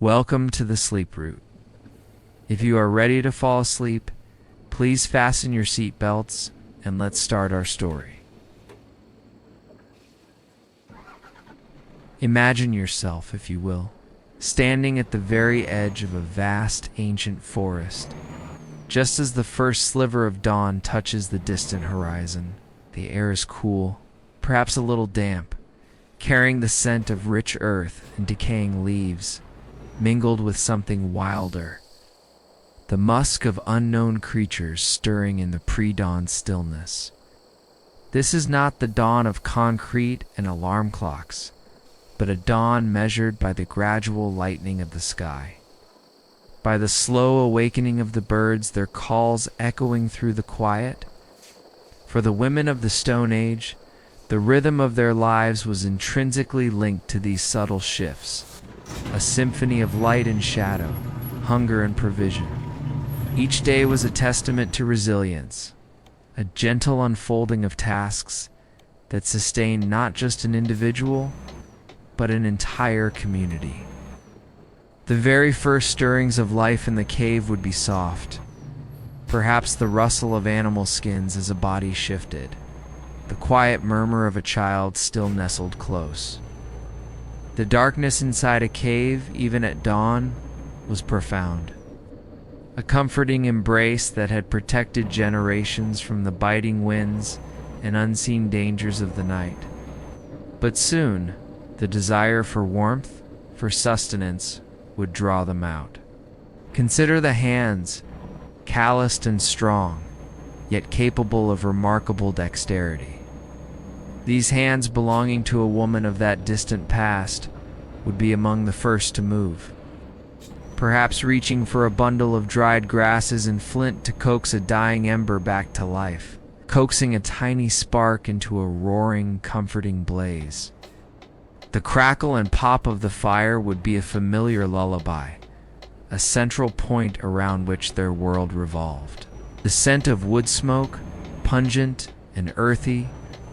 Welcome to the sleep route. If you are ready to fall asleep, please fasten your seatbelts and let's start our story. Imagine yourself, if you will, standing at the very edge of a vast ancient forest. Just as the first sliver of dawn touches the distant horizon, the air is cool, perhaps a little damp, carrying the scent of rich earth and decaying leaves, mingled with something wilder, the musk of unknown creatures stirring in the pre-dawn stillness. This is not the dawn of concrete and alarm clocks, but a dawn measured by the gradual lightening of the sky, by the slow awakening of the birds, their calls echoing through the quiet. For the women of the Stone Age, the rhythm of their lives was intrinsically linked to these subtle shifts, a symphony of light and shadow, hunger and provision. Each day was a testament to resilience, a gentle unfolding of tasks that sustained not just an individual, but an entire community. The very first stirrings of life in the cave would be soft, perhaps the rustle of animal skins as a body shifted, the quiet murmur of a child still nestled close. The darkness inside a cave, even at dawn, was profound. A comforting embrace that had protected generations from the biting winds and unseen dangers of the night. But soon, the desire for warmth, for sustenance, would draw them out. Consider the hands, calloused and strong, yet capable of remarkable dexterity. These hands belonging to a woman of that distant past would be among the first to move, perhaps reaching for a bundle of dried grasses and flint to coax a dying ember back to life, coaxing a tiny spark into a roaring, comforting blaze. The crackle and pop of the fire would be a familiar lullaby, a central point around which their world revolved. The scent of wood smoke, pungent and earthy,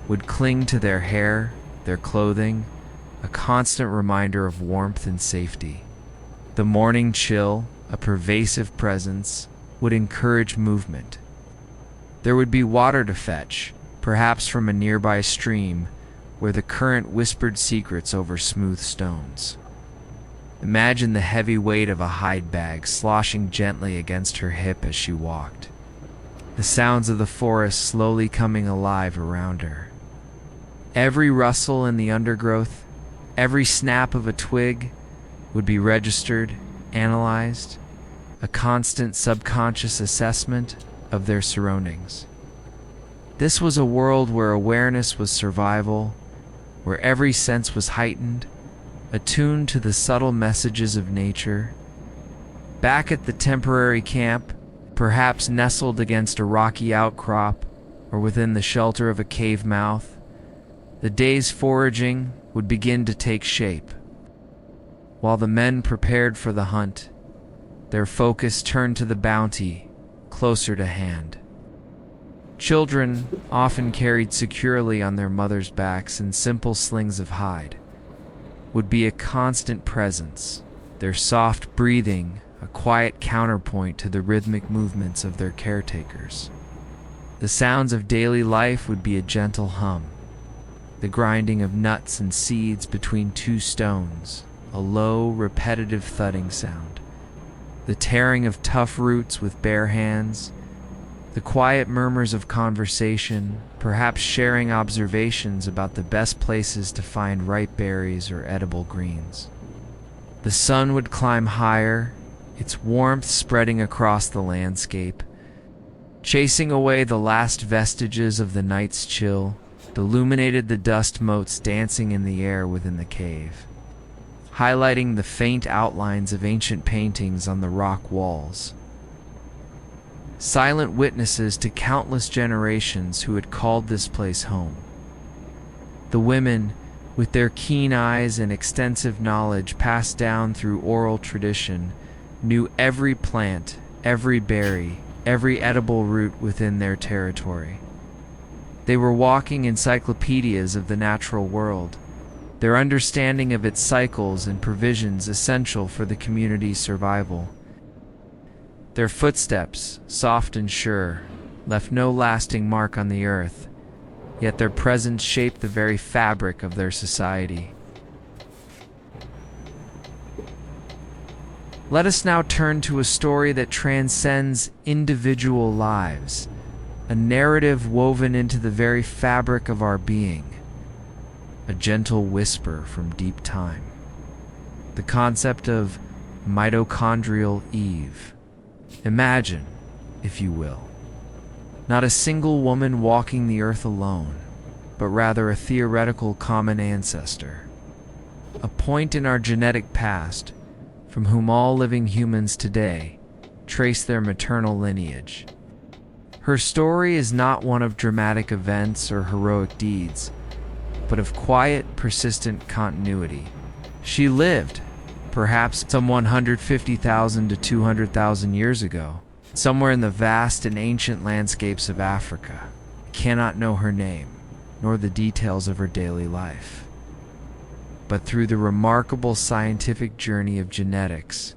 would cling to their hair, their clothing, a constant reminder of warmth and safety. The morning chill, a pervasive presence, would encourage movement. There would be water to fetch, perhaps from a nearby stream, where the current whispered secrets over smooth stones. Imagine the heavy weight of a hide bag sloshing gently against her hip as she walked, the sounds of the forest slowly coming alive around her. Every rustle in the undergrowth, every snap of a twig would be registered, analyzed, a constant subconscious assessment of their surroundings. This was a world where awareness was survival, where every sense was heightened, attuned to the subtle messages of nature. Back at the temporary camp, perhaps nestled against a rocky outcrop or within the shelter of a cave mouth, the day's foraging would begin to take shape. While the men prepared for the hunt, their focus turned to the bounty closer to hand. Children, often carried securely on their mothers' backs in simple slings of hide, would be a constant presence, their soft breathing a quiet counterpoint to the rhythmic movements of their caretakers. The sounds of daily life would be a gentle hum, the grinding of nuts and seeds between two stones, a low, repetitive thudding sound, the tearing of tough roots with bare hands, the quiet murmurs of conversation, perhaps sharing observations about the best places to find ripe berries or edible greens. The sun would climb higher, its warmth spreading across the landscape, chasing away the last vestiges of the night's chill, illuminated the dust motes dancing in the air within the cave, highlighting the faint outlines of ancient paintings on the rock walls. Silent witnesses to countless generations who had called this place home. The women, with their keen eyes and extensive knowledge passed down through oral tradition, knew every plant, every berry, every edible root within their territory. They were walking encyclopedias of the natural world, their understanding of its cycles and provisions essential for the community's survival. Their footsteps, soft and sure, left no lasting mark on the earth, yet their presence shaped the very fabric of their society. Let us now turn to a story that transcends individual lives, a narrative woven into the very fabric of our being, a gentle whisper from deep time. The concept of mitochondrial Eve. Imagine, if you will, not a single woman walking the earth alone, but rather a theoretical common ancestor, a point in our genetic past from whom all living humans today trace their maternal lineage. Her story is not one of dramatic events or heroic deeds, but of quiet, persistent continuity. She lived, perhaps some 150,000 to 200,000 years ago, somewhere in the vast and ancient landscapes of Africa. I cannot know her name, nor the details of her daily life. But through the remarkable scientific journey of genetics,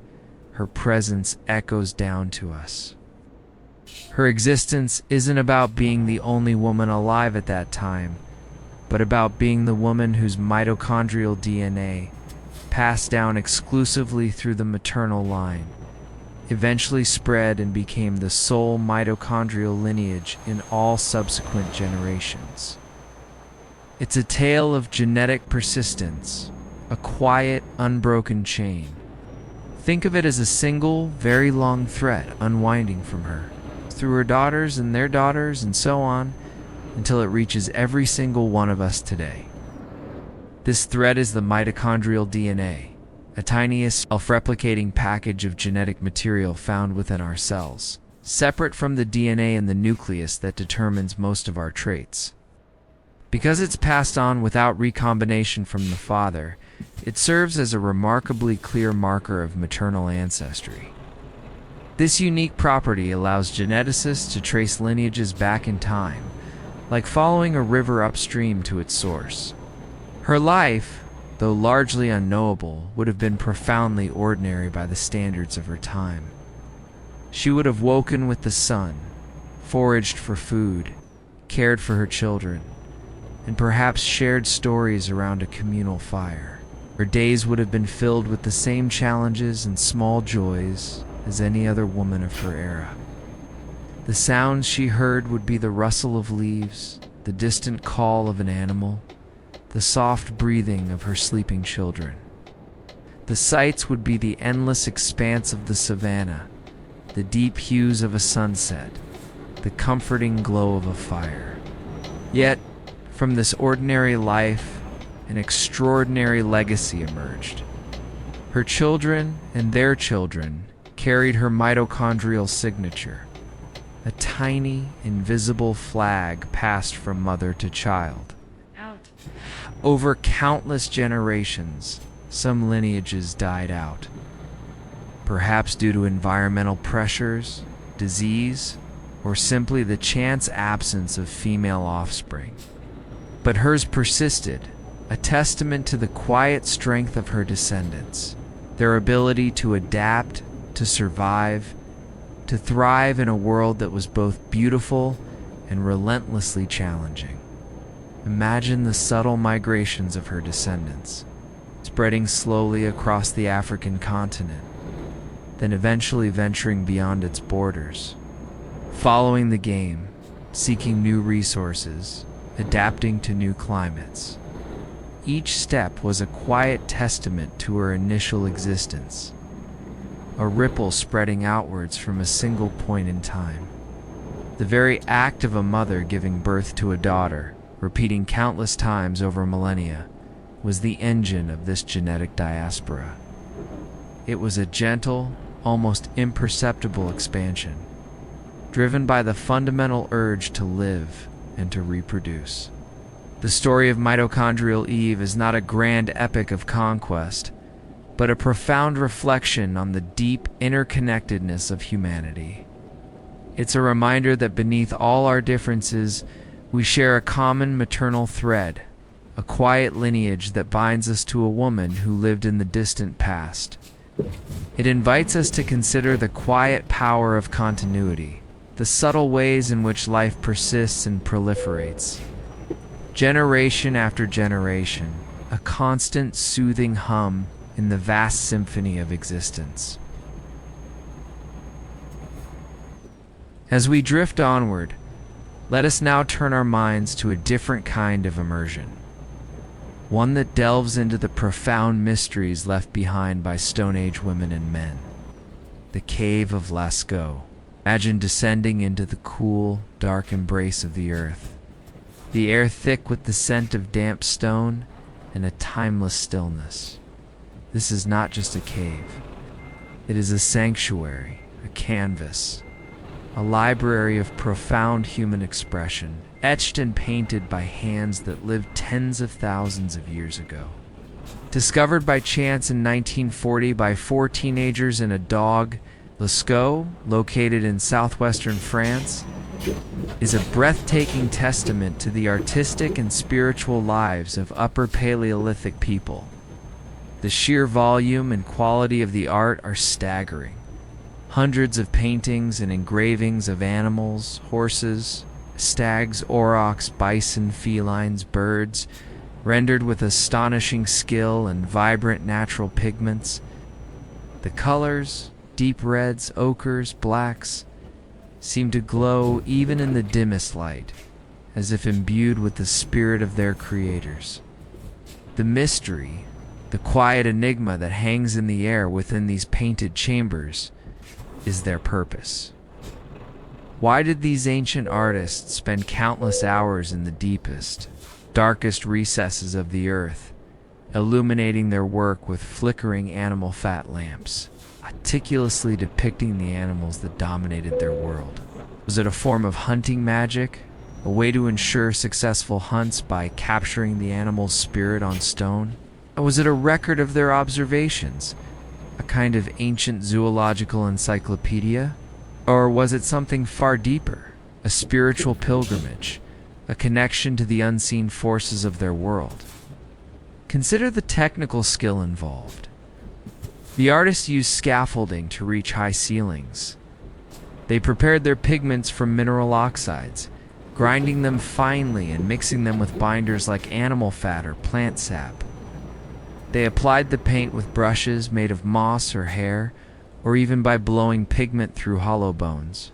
her presence echoes down to us. Her existence isn't about being the only woman alive at that time, but about being the woman whose mitochondrial DNA, passed down exclusively through the maternal line, eventually spread and became the sole mitochondrial lineage in all subsequent generations. It's a tale of genetic persistence, a quiet, unbroken chain. Think of it as a single, very long thread unwinding from her, through her daughters and their daughters and so on, until it reaches every single one of us today. This thread is the mitochondrial DNA, a tiniest self-replicating package of genetic material found within our cells, separate from the DNA in the nucleus that determines most of our traits. Because it's passed on without recombination from the father, it serves as a remarkably clear marker of maternal ancestry. This unique property allows geneticists to trace lineages back in time, like following a river upstream to its source. Her life, though largely unknowable, would have been profoundly ordinary by the standards of her time. She would have woken with the sun, foraged for food, cared for her children, and perhaps shared stories around a communal fire. Her days would have been filled with the same challenges and small joys as any other woman of her era. The sounds she heard would be the rustle of leaves, the distant call of an animal, the soft breathing of her sleeping children. The sights would be the endless expanse of the savanna, the deep hues of a sunset, the comforting glow of a fire. Yet, from this ordinary life, an extraordinary legacy emerged. Her children and their children carried her mitochondrial signature, a tiny, invisible flag passed from mother to child. Over countless generations, some lineages died out, perhaps due to environmental pressures, disease, or simply the chance absence of female offspring. But hers persisted, a testament to the quiet strength of her descendants, their ability to adapt, to survive, to thrive in a world that was both beautiful and relentlessly challenging. Imagine the subtle migrations of her descendants, spreading slowly across the African continent, then eventually venturing beyond its borders, following the game, seeking new resources, adapting to new climates. Each step was a quiet testament to her initial existence, a ripple spreading outwards from a single point in time. The very act of a mother giving birth to a daughter, repeating countless times over millennia, was the engine of this genetic diaspora. It was a gentle, almost imperceptible expansion, driven by the fundamental urge to live and to reproduce. The story of mitochondrial Eve is not a grand epic of conquest, but a profound reflection on the deep interconnectedness of humanity. It's a reminder that beneath all our differences, we share a common maternal thread, a quiet lineage that binds us to a woman who lived in the distant past. It invites us to consider the quiet power of continuity, the subtle ways in which life persists and proliferates. Generation after generation, a constant soothing hum in the vast symphony of existence. As we drift onward, let us now turn our minds to a different kind of immersion. One that delves into the profound mysteries left behind by Stone Age women and men. The cave of Lascaux. Imagine descending into the cool, dark embrace of the earth. The air thick with the scent of damp stone and a timeless stillness. This is not just a cave. It is a sanctuary, a canvas, a library of profound human expression, etched and painted by hands that lived tens of thousands of years ago. Discovered by chance in 1940 by 4 teenagers and a dog, Lascaux, located in southwestern France, is a breathtaking testament to the artistic and spiritual lives of Upper Paleolithic people. The sheer volume and quality of the art are staggering. Hundreds of paintings and engravings of animals, horses, stags, aurochs, bison, felines, birds, rendered with astonishing skill and vibrant natural pigments. The colors, deep reds, ochres, blacks, seem to glow even in the dimmest light, as if imbued with the spirit of their creators. The mystery, the quiet enigma that hangs in the air within these painted chambers, is their purpose. Why did these ancient artists spend countless hours in the deepest, darkest recesses of the earth, illuminating their work with flickering animal fat lamps, meticulously depicting the animals that dominated their world? Was it a form of hunting magic, a way to ensure successful hunts by capturing the animal's spirit on stone? Or was it a record of their observations, a kind of ancient zoological encyclopedia? Or was it something far deeper, a spiritual pilgrimage, a connection to the unseen forces of their world? Consider the technical skill involved. The artists used scaffolding to reach high ceilings. They prepared their pigments from mineral oxides, grinding them finely and mixing them with binders like animal fat or plant sap. They applied the paint with brushes made of moss or hair, or even by blowing pigment through hollow bones.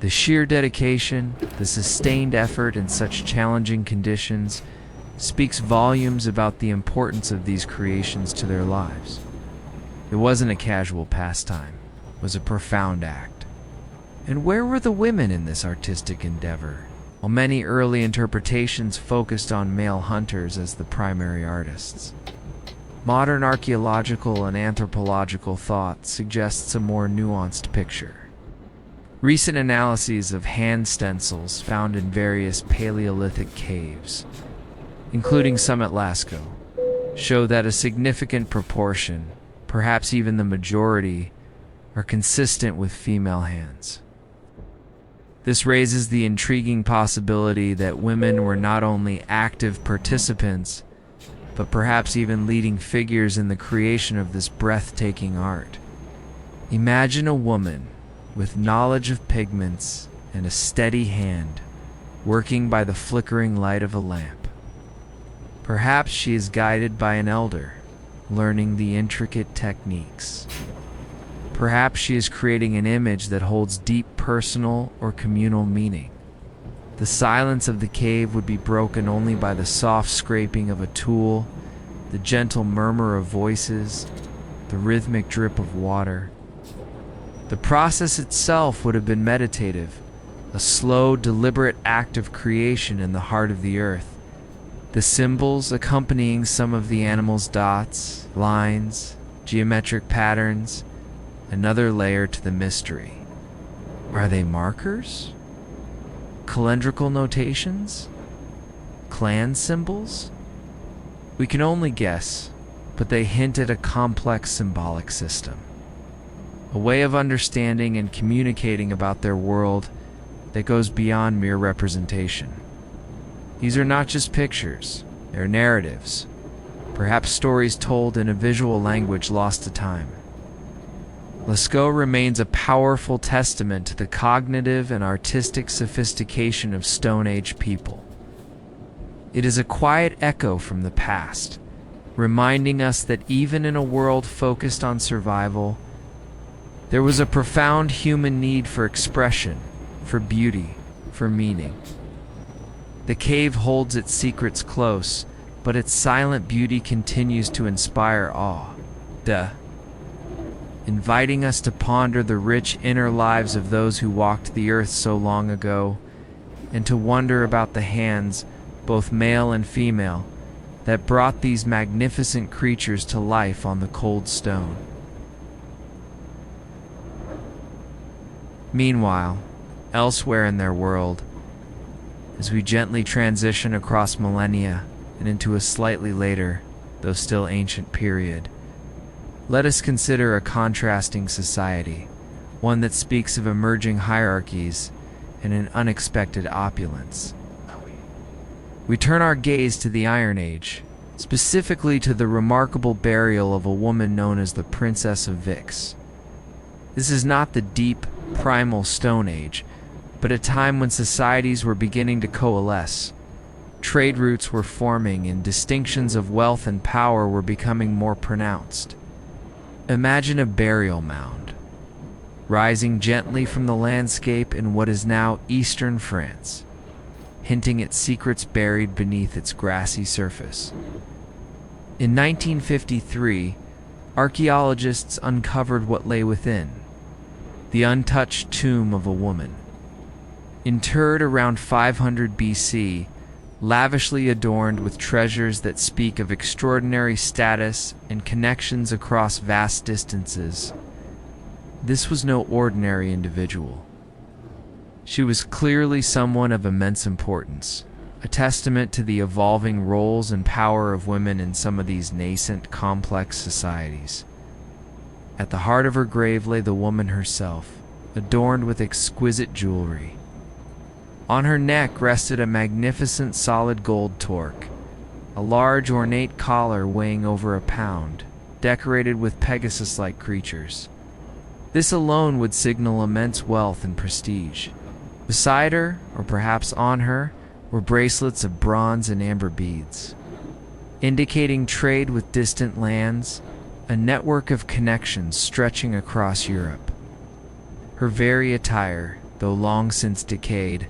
The sheer dedication, the sustained effort in such challenging conditions, speaks volumes about the importance of these creations to their lives. It wasn't a casual pastime, it was a profound act. And where were the women in this artistic endeavor? While many early interpretations focused on male hunters as the primary artists, modern archaeological and anthropological thought suggests a more nuanced picture. Recent analyses of hand stencils found in various Paleolithic caves, including some at Lascaux, show that a significant proportion, perhaps even the majority, are consistent with female hands. This raises the intriguing possibility that women were not only active participants, but perhaps even leading figures in the creation of this breathtaking art. Imagine a woman with knowledge of pigments and a steady hand, working by the flickering light of a lamp. Perhaps she is guided by an elder, learning the intricate techniques. Perhaps she is creating an image that holds deep personal or communal meaning. The silence of the cave would be broken only by the soft scraping of a tool, the gentle murmur of voices, the rhythmic drip of water. The process itself would have been meditative, a slow, deliberate act of creation in the heart of the earth. The symbols accompanying some of the animal's dots, lines, geometric patterns, another layer to the mystery. Are they markers? Calendrical notations? Clan symbols? We can only guess, but they hint at a complex symbolic system. A way of understanding and communicating about their world that goes beyond mere representation. These are not just pictures, they're narratives, perhaps stories told in a visual language lost to time. Lascaux remains a powerful testament to the cognitive and artistic sophistication of Stone Age people. It is a quiet echo from the past, reminding us that even in a world focused on survival, there was a profound human need for expression, for beauty, for meaning. The cave holds its secrets close, but its silent beauty continues to inspire awe, inviting us to ponder the rich inner lives of those who walked the earth so long ago, and to wonder about the hands, both male and female, that brought these magnificent creatures to life on the cold stone. Meanwhile, elsewhere in their world, as we gently transition across millennia and into a slightly later, though still ancient period, let us consider a contrasting society, one that speaks of emerging hierarchies and an unexpected opulence. We turn our gaze to the Iron Age, specifically to the remarkable burial of a woman known as the Princess of Vix. This is not the deep, primal Stone Age, but a time when societies were beginning to coalesce. Trade routes were forming and distinctions of wealth and power were becoming more pronounced. Imagine a burial mound, rising gently from the landscape in what is now eastern France, hinting at secrets buried beneath its grassy surface. In 1953, archaeologists uncovered what lay within: the untouched tomb of a woman. Interred around 500 BC, lavishly adorned with treasures that speak of extraordinary status and connections across vast distances. This was no ordinary individual. She was clearly someone of immense importance, a testament to the evolving roles and power of women in some of these nascent, complex societies. At the heart of her grave lay the woman herself, adorned with exquisite jewelry. On her neck rested a magnificent solid gold torque, a large ornate collar weighing over a pound, decorated with Pegasus-like creatures. This alone would signal immense wealth and prestige. Beside her, or perhaps on her, were bracelets of bronze and amber beads, indicating trade with distant lands, a network of connections stretching across Europe. Her very attire, though long since decayed,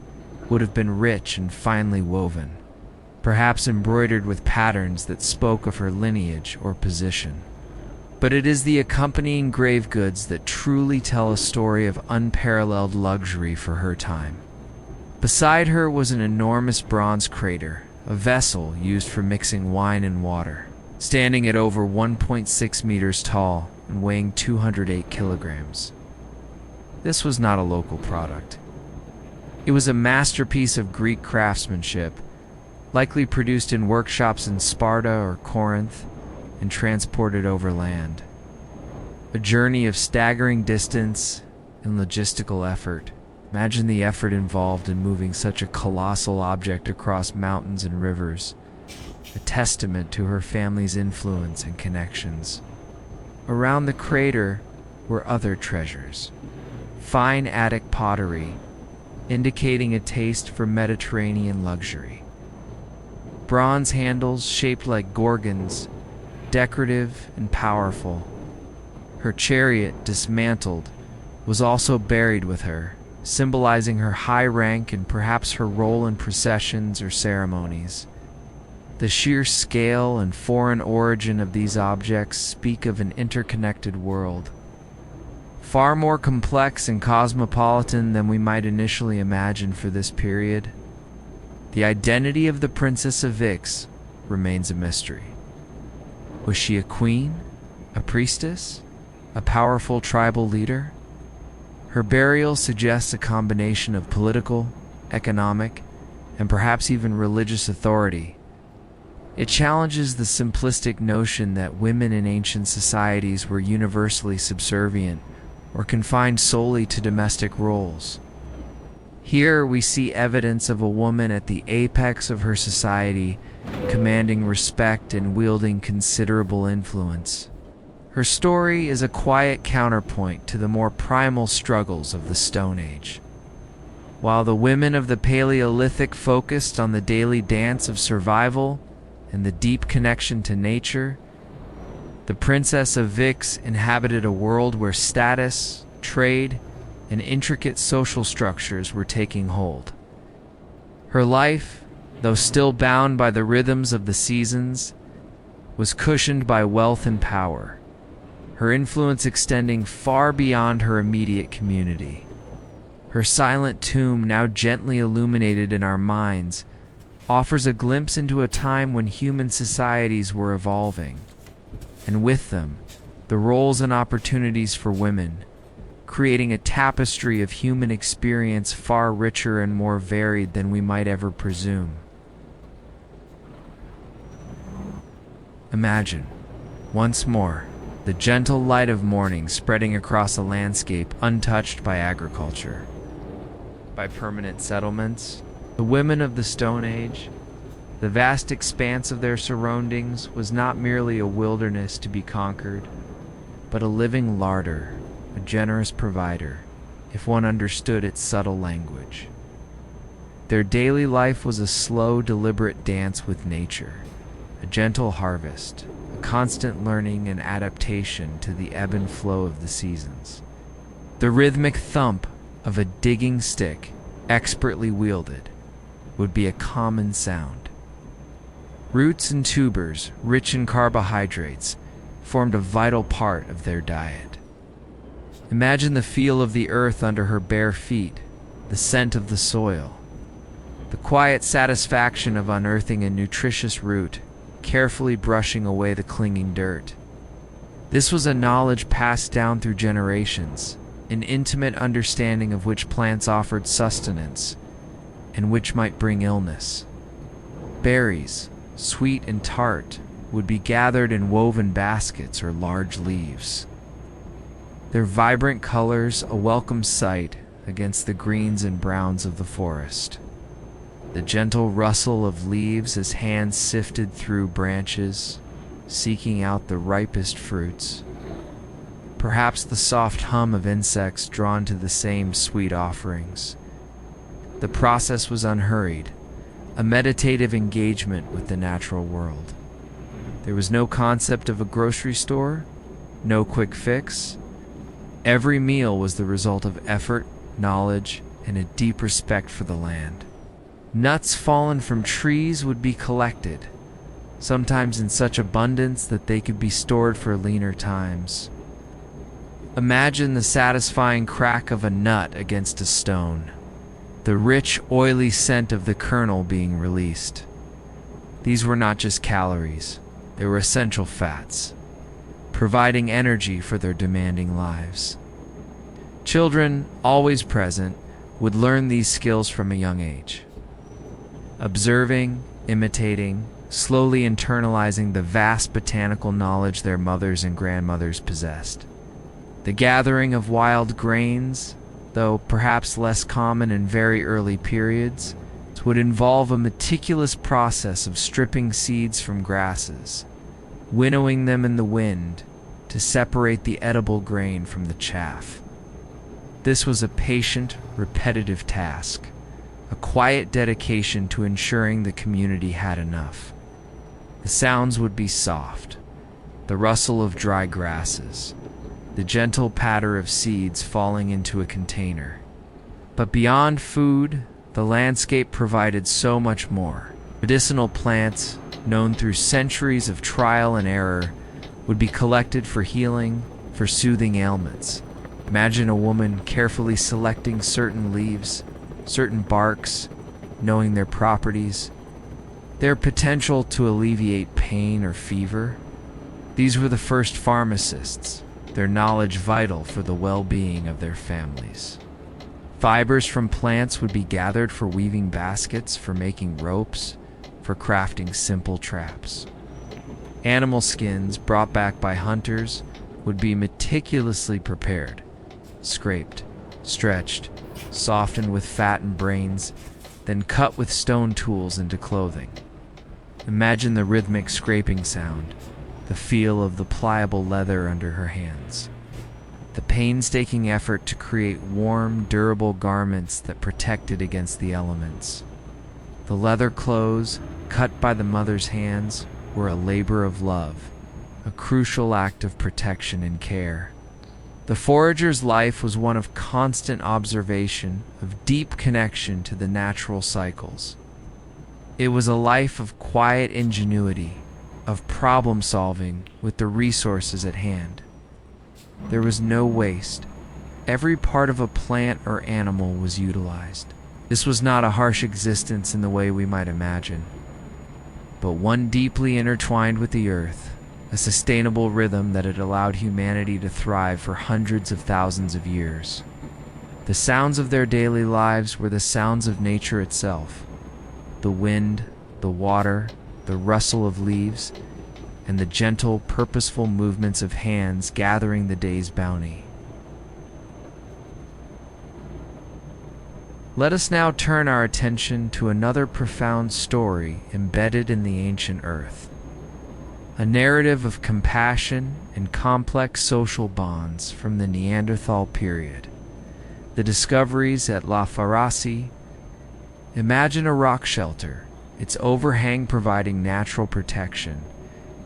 would have been rich and finely woven, perhaps embroidered with patterns that spoke of her lineage or position. But it is the accompanying grave goods that truly tell a story of unparalleled luxury for her time. Beside her was an enormous bronze crater, a vessel used for mixing wine and water, standing at over 1.6 meters tall and weighing 208 kilograms. This was not a local product. It was a masterpiece of Greek craftsmanship, likely produced in workshops in Sparta or Corinth and transported over land. A journey of staggering distance and logistical effort. Imagine the effort involved in moving such a colossal object across mountains and rivers, a testament to her family's influence and connections. Around the crater were other treasures, fine Attic pottery, indicating a taste for Mediterranean luxury. Bronze handles shaped like gorgons, decorative and powerful. Her chariot, dismantled, was also buried with her, symbolizing her high rank and perhaps her role in processions or ceremonies. The sheer scale and foreign origin of these objects speak of an interconnected world, far more complex and cosmopolitan than we might initially imagine for this period. The identity of the Princess of Vix remains a mystery. Was she a queen, a priestess, a powerful tribal leader? Her burial suggests a combination of political, economic, and perhaps even religious authority. It challenges the simplistic notion that women in ancient societies were universally subservient or confined solely to domestic roles. Here we see evidence of a woman at the apex of her society, commanding respect and wielding considerable influence. Her story is a quiet counterpoint to the more primal struggles of the Stone Age. While the women of the Paleolithic focused on the daily dance of survival and the deep connection to nature, the Princess of Vix inhabited a world where status, trade, and intricate social structures were taking hold. Her life, though still bound by the rhythms of the seasons, was cushioned by wealth and power, her influence extending far beyond her immediate community. Her silent tomb, now gently illuminated in our minds, offers a glimpse into a time when human societies were evolving, and with them, the roles and opportunities for women, creating a tapestry of human experience far richer and more varied than we might ever presume. Imagine, once more, the gentle light of morning spreading across a landscape untouched by agriculture, by permanent settlements. The women of the Stone Age, the vast expanse of their surroundings was not merely a wilderness to be conquered, but a living larder, a generous provider, if one understood its subtle language. Their daily life was a slow, deliberate dance with nature, a gentle harvest, a constant learning and adaptation to the ebb and flow of the seasons. The rhythmic thump of a digging stick, expertly wielded, would be a common sound. Roots and tubers, rich in carbohydrates, formed a vital part of their diet. Imagine the feel of the earth under her bare feet, the scent of the soil, the quiet satisfaction of unearthing a nutritious root, carefully brushing away the clinging dirt. This was a knowledge passed down through generations, an intimate understanding of which plants offered sustenance and which might bring illness. Berries, sweet and tart, would be gathered in woven baskets or large leaves, their vibrant colors a welcome sight against the greens and browns of the forest. The gentle rustle of leaves as hands sifted through branches, seeking out the ripest fruits. Perhaps the soft hum of insects drawn to the same sweet offerings. The process was unhurried, a meditative engagement with the natural world. There was no concept of a grocery store, no quick fix. Every meal was the result of effort, knowledge, and a deep respect for the land. Nuts fallen from trees would be collected, sometimes in such abundance that they could be stored for leaner times. Imagine the satisfying crack of a nut against a stone, the rich, oily scent of the kernel being released. These were not just calories, they were essential fats, providing energy for their demanding lives. Children, always present, would learn these skills from a young age, observing, imitating, slowly internalizing the vast botanical knowledge their mothers and grandmothers possessed. The gathering of wild grains, though perhaps less common in very early periods, would involve a meticulous process of stripping seeds from grasses, winnowing them in the wind to separate the edible grain from the chaff. This was a patient, repetitive task, a quiet dedication to ensuring the community had enough. The sounds would be soft, the rustle of dry grasses, the gentle patter of seeds falling into a container. But beyond food, the landscape provided so much more. Medicinal plants, known through centuries of trial and error, would be collected for healing, for soothing ailments. Imagine a woman carefully selecting certain leaves, certain barks, knowing their properties, their potential to alleviate pain or fever. These were the first pharmacists, their knowledge vital for the well-being of their families. Fibers from plants would be gathered for weaving baskets, for making ropes, for crafting simple traps. Animal skins brought back by hunters would be meticulously prepared, scraped, stretched, softened with fat and brains, then cut with stone tools into clothing. Imagine the rhythmic scraping sound, the feel of the pliable leather under her hands, the painstaking effort to create warm, durable garments that protected against the elements. The leather clothes, cut by the mother's hands, were a labor of love, a crucial act of protection and care. The forager's life was one of constant observation, of deep connection to the natural cycles. It was a life of quiet ingenuity, of problem solving with the resources at hand. There was no waste. Every part of a plant or animal was utilized. This was not a harsh existence in the way we might imagine, but one deeply intertwined with the earth, a sustainable rhythm that had allowed humanity to thrive for hundreds of thousands of years. The sounds of their daily lives were the sounds of nature itself: the wind, the water, the rustle of leaves, and the gentle, purposeful movements of hands gathering the day's bounty. Let us now turn our attention to another profound story embedded in the ancient earth. A narrative of compassion and complex social bonds from the Neanderthal period. The discoveries at La Farassy. Imagine a rock shelter, its overhang providing natural protection,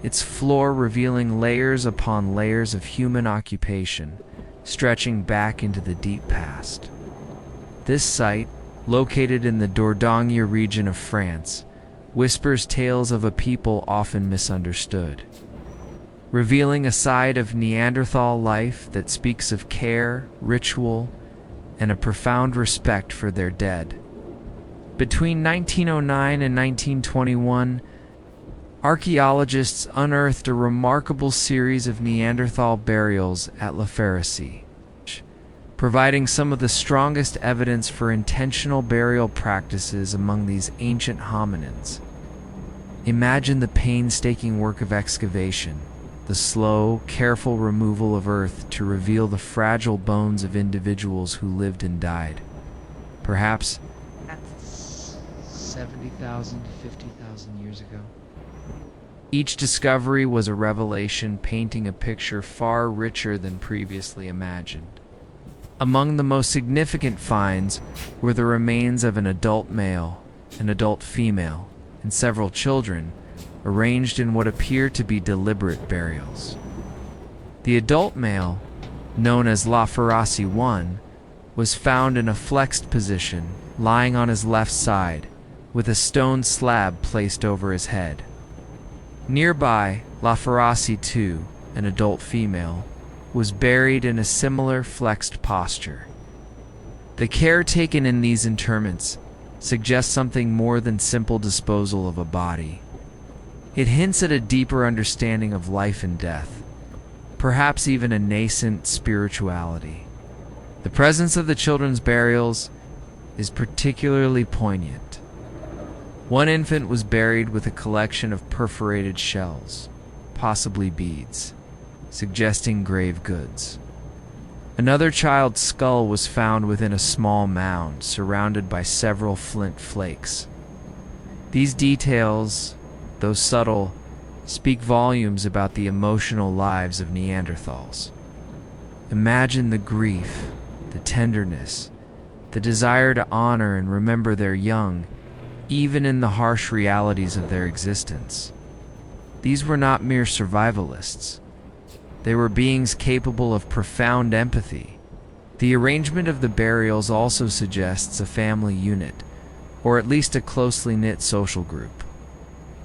its floor revealing layers upon layers of human occupation, stretching back into the deep past. This site, located in the Dordogne region of France, whispers tales of a people often misunderstood, revealing a side of Neanderthal life that speaks of care, ritual, and a profound respect for their dead. Between 1909 and 1921, archaeologists unearthed a remarkable series of Neanderthal burials at La Farassy, providing some of the strongest evidence for intentional burial practices among these ancient hominins. Imagine the painstaking work of excavation, the slow, careful removal of earth to reveal the fragile bones of individuals who lived and died. Perhaps 70,000 to 50,000 years ago. Each discovery was a revelation, painting a picture far richer than previously imagined. Among the most significant finds were the remains of an adult male, an adult female, and several children, arranged in what appear to be deliberate burials. The adult male, known as La Farassy I, was found in a flexed position, lying on his left side, with a stone slab placed over his head. Nearby, La Farassy II, an adult female, was buried in a similar flexed posture. The care taken in these interments suggests something more than simple disposal of a body. It hints at a deeper understanding of life and death, perhaps even a nascent spirituality. The presence of the children's burials is particularly poignant. One infant was buried with a collection of perforated shells, possibly beads, suggesting grave goods. Another child's skull was found within a small mound surrounded by several flint flakes. These details, though subtle, speak volumes about the emotional lives of Neanderthals. Imagine the grief, the tenderness, the desire to honor and remember their young, even in the harsh realities of their existence. These were not mere survivalists. They were beings capable of profound empathy. The arrangement of the burials also suggests a family unit, or at least a closely knit social group.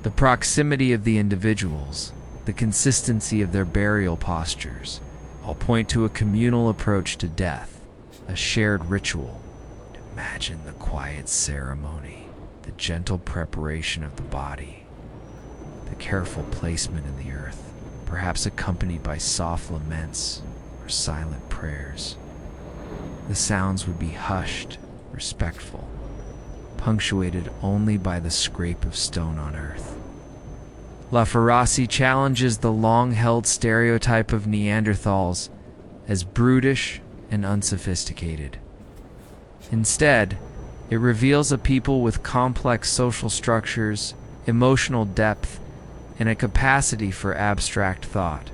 The proximity of the individuals, the consistency of their burial postures, all point to a communal approach to death, a shared ritual. Imagine the quiet ceremony, the gentle preparation of the body, the careful placement in the earth, perhaps accompanied by soft laments or silent prayers. The sounds would be hushed, respectful, punctuated only by the scrape of stone on earth. La Farassy challenges the long-held stereotype of Neanderthals as brutish and unsophisticated. Instead, it reveals a people with complex social structures, emotional depth, and a capacity for abstract thought.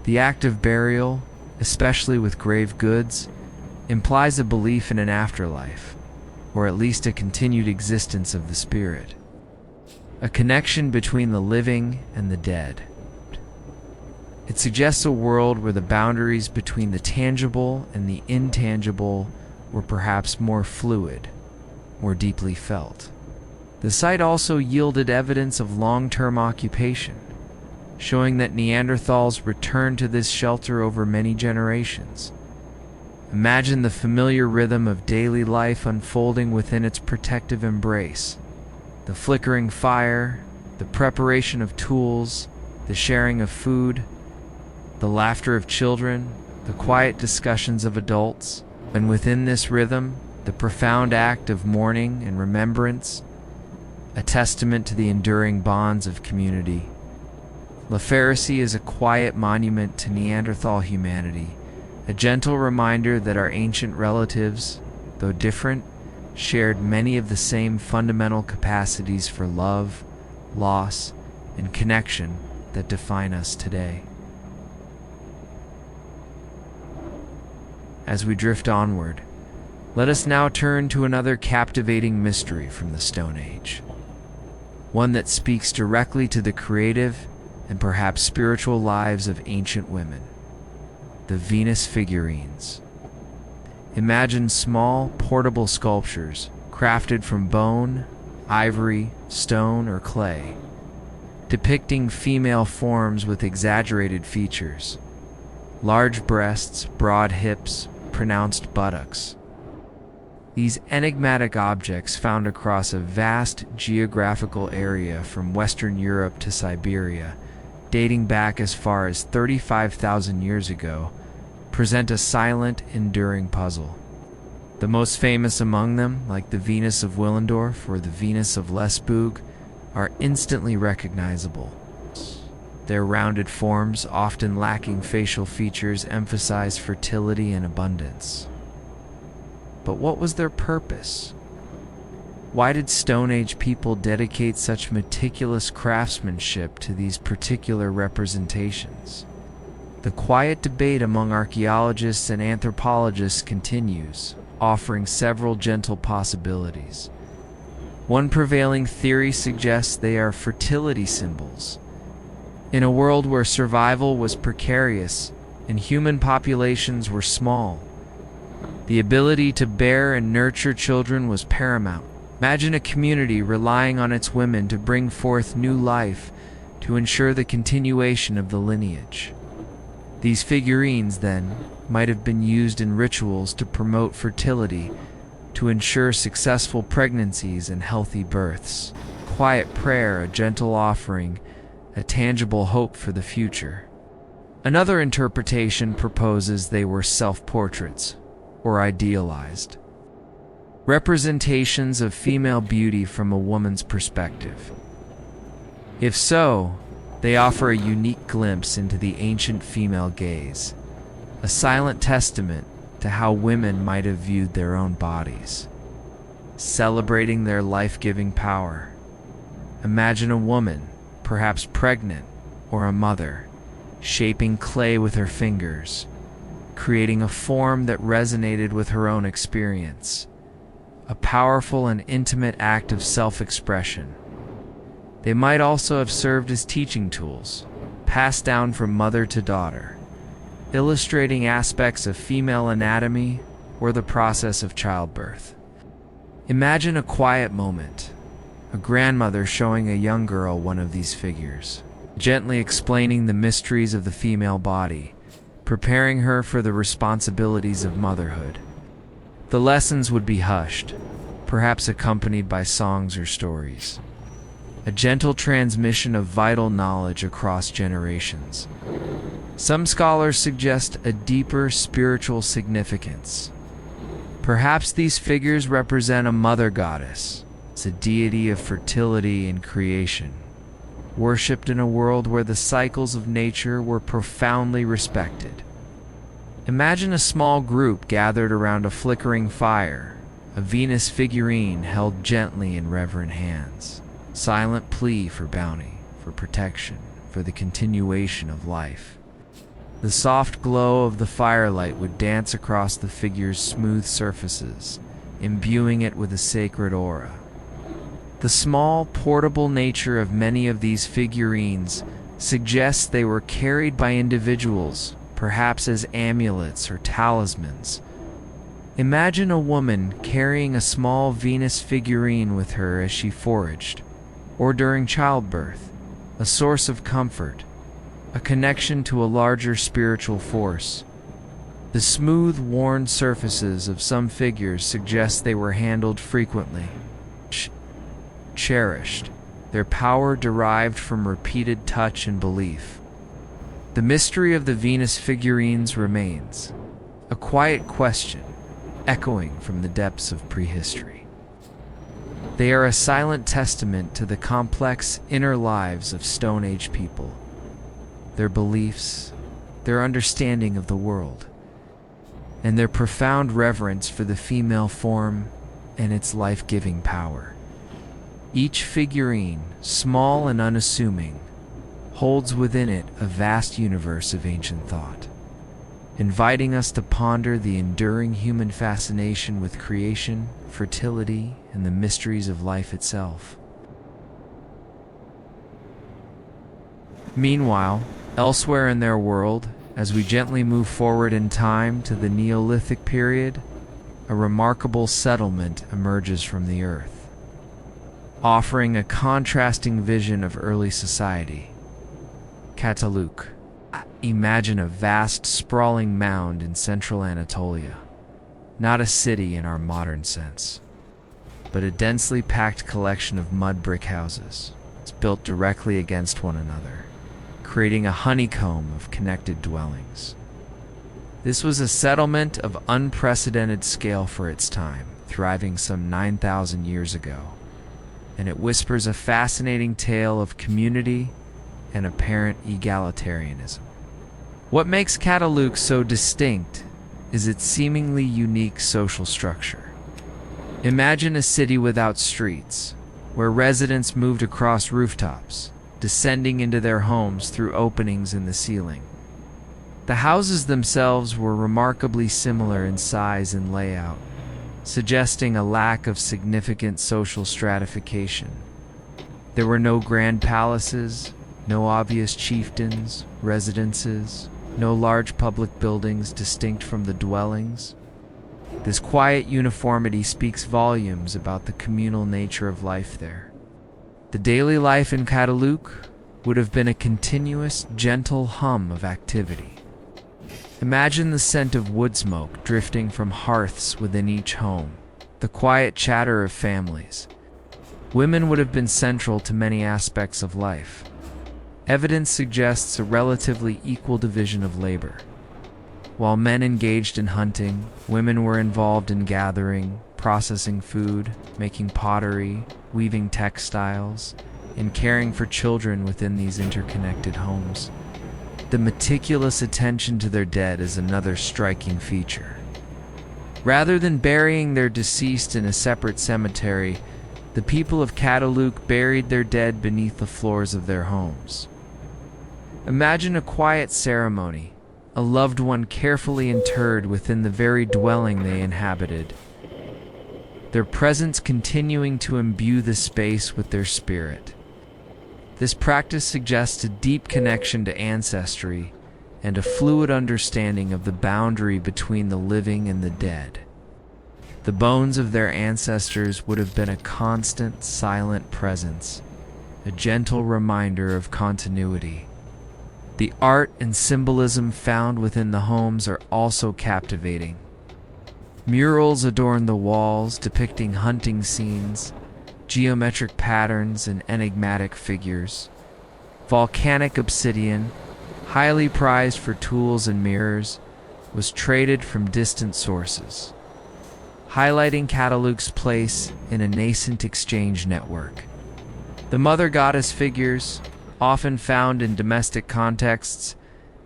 The act of burial, especially with grave goods, implies a belief in an afterlife, or at least a continued existence of the spirit, a connection between the living and the dead. It suggests a world where the boundaries between the tangible and the intangible were perhaps more fluid, more deeply felt. The site also yielded evidence of long-term occupation, showing that Neanderthals returned to this shelter over many generations. Imagine the familiar rhythm of daily life unfolding within its protective embrace. The flickering fire, the preparation of tools, the sharing of food, the laughter of children, the quiet discussions of adults, and within this rhythm, the profound act of mourning and remembrance, a testament to the enduring bonds of community. Lascaux is a quiet monument to Neanderthal humanity, a gentle reminder that our ancient relatives, though different, shared many of the same fundamental capacities for love, loss, and connection that define us today. As we drift onward, let us now turn to another captivating mystery from the Stone Age, one that speaks directly to the creative and perhaps spiritual lives of ancient women: the Venus figurines. Imagine small, portable sculptures crafted from bone, ivory, stone, or clay, depicting female forms with exaggerated features: large breasts, broad hips, pronounced buttocks. These enigmatic objects, found across a vast geographical area from Western Europe to Siberia, dating back as far as 35,000 years ago, present a silent, enduring puzzle. The most famous among them, like the Venus of Willendorf or the Venus of Lascaux, are instantly recognizable. Their rounded forms, often lacking facial features, emphasize fertility and abundance. But what was their purpose? Why did Stone Age people dedicate such meticulous craftsmanship to these particular representations? The quiet debate among archaeologists and anthropologists continues, offering several gentle possibilities. One prevailing theory suggests they are fertility symbols. In a world where survival was precarious and human populations were small, the ability to bear and nurture children was paramount. Imagine a community relying on its women to bring forth new life to ensure the continuation of the lineage. These figurines, then, might have been used in rituals to promote fertility, to ensure successful pregnancies and healthy births. Quiet prayer, a gentle offering, a tangible hope for the future. Another interpretation proposes they were self-portraits, or idealized representations of female beauty from a woman's perspective. If so, they offer a unique glimpse into the ancient female gaze, a silent testament to how women might have viewed their own bodies, celebrating their life-giving power. Imagine a woman, perhaps pregnant, or a mother, shaping clay with her fingers, creating a form that resonated with her own experience, a powerful and intimate act of self-expression. They might also have served as teaching tools, passed down from mother to daughter, illustrating aspects of female anatomy or the process of childbirth. Imagine a quiet moment, a grandmother showing a young girl one of these figures, gently explaining the mysteries of the female body, preparing her for the responsibilities of motherhood. The lessons would be hushed, perhaps accompanied by songs or stories, a gentle transmission of vital knowledge across generations. Some scholars suggest a deeper spiritual significance. Perhaps these figures represent a mother goddess, a deity of fertility and creation, worshipped in a world where the cycles of nature were profoundly respected. Imagine a small group gathered around a flickering fire, a Venus figurine held gently in reverent hands, silent plea for bounty, for protection, for the continuation of life. The soft glow of the firelight would dance across the figure's smooth surfaces, imbuing it with a sacred aura. The small, portable nature of many of these figurines suggests they were carried by individuals, perhaps as amulets or talismans. Imagine a woman carrying a small Venus figurine with her as she foraged, or during childbirth, a source of comfort, a connection to a larger spiritual force. The smooth, worn surfaces of some figures suggest they were handled frequently, cherished, their power derived from repeated touch and belief. The mystery of the Venus figurines remains, a quiet question echoing from the depths of prehistory. They are a silent testament to the complex inner lives of Stone Age people, their beliefs, their understanding of the world, and their profound reverence for the female form and its life-giving power. Each figurine, small and unassuming, holds within it a vast universe of ancient thought, inviting us to ponder the enduring human fascination with creation, fertility, and the mysteries of life itself. Meanwhile, elsewhere in their world, as we gently move forward in time to the Neolithic period, a remarkable settlement emerges from the earth, offering a contrasting vision of early society. Cataluk. Imagine a vast, sprawling mound in central Anatolia. Not a city in our modern sense, but a densely packed collection of mud brick houses. It's built directly against one another, creating a honeycomb of connected dwellings. This was a settlement of unprecedented scale for its time, thriving some 9,000 years ago, and it whispers a fascinating tale of community and apparent egalitarianism. What makes Cataluk so distinct is its seemingly unique social structure. Imagine a city without streets, where residents moved across rooftops, descending into their homes through openings in the ceiling. The houses themselves were remarkably similar in size and layout, suggesting a lack of significant social stratification. There were no grand palaces, no obvious chieftains, residences, no large public buildings distinct from the dwellings. This quiet uniformity speaks volumes about the communal nature of life there. The daily life in Cataluk would have been a continuous, gentle hum of activity. Imagine the scent of wood smoke drifting from hearths within each home, the quiet chatter of families. Women would have been central to many aspects of life. Evidence suggests a relatively equal division of labor. While men engaged in hunting, women were involved in gathering, processing food, making pottery, weaving textiles, and caring for children within these interconnected homes. The meticulous attention to their dead is another striking feature. Rather than burying their deceased in a separate cemetery, the people of Cataluk buried their dead beneath the floors of their homes. Imagine a quiet ceremony, a loved one carefully interred within the very dwelling they inhabited, their presence continuing to imbue the space with their spirit. This practice suggests a deep connection to ancestry and a fluid understanding of the boundary between the living and the dead. The bones of their ancestors would have been a constant, silent presence, a gentle reminder of continuity. The art and symbolism found within the homes are also captivating. Murals adorn the walls depicting hunting scenes, geometric patterns, and enigmatic figures. Volcanic obsidian, highly prized for tools and mirrors, was traded from distant sources, highlighting Cataluk's place in a nascent exchange network. The mother goddess figures, often found in domestic contexts,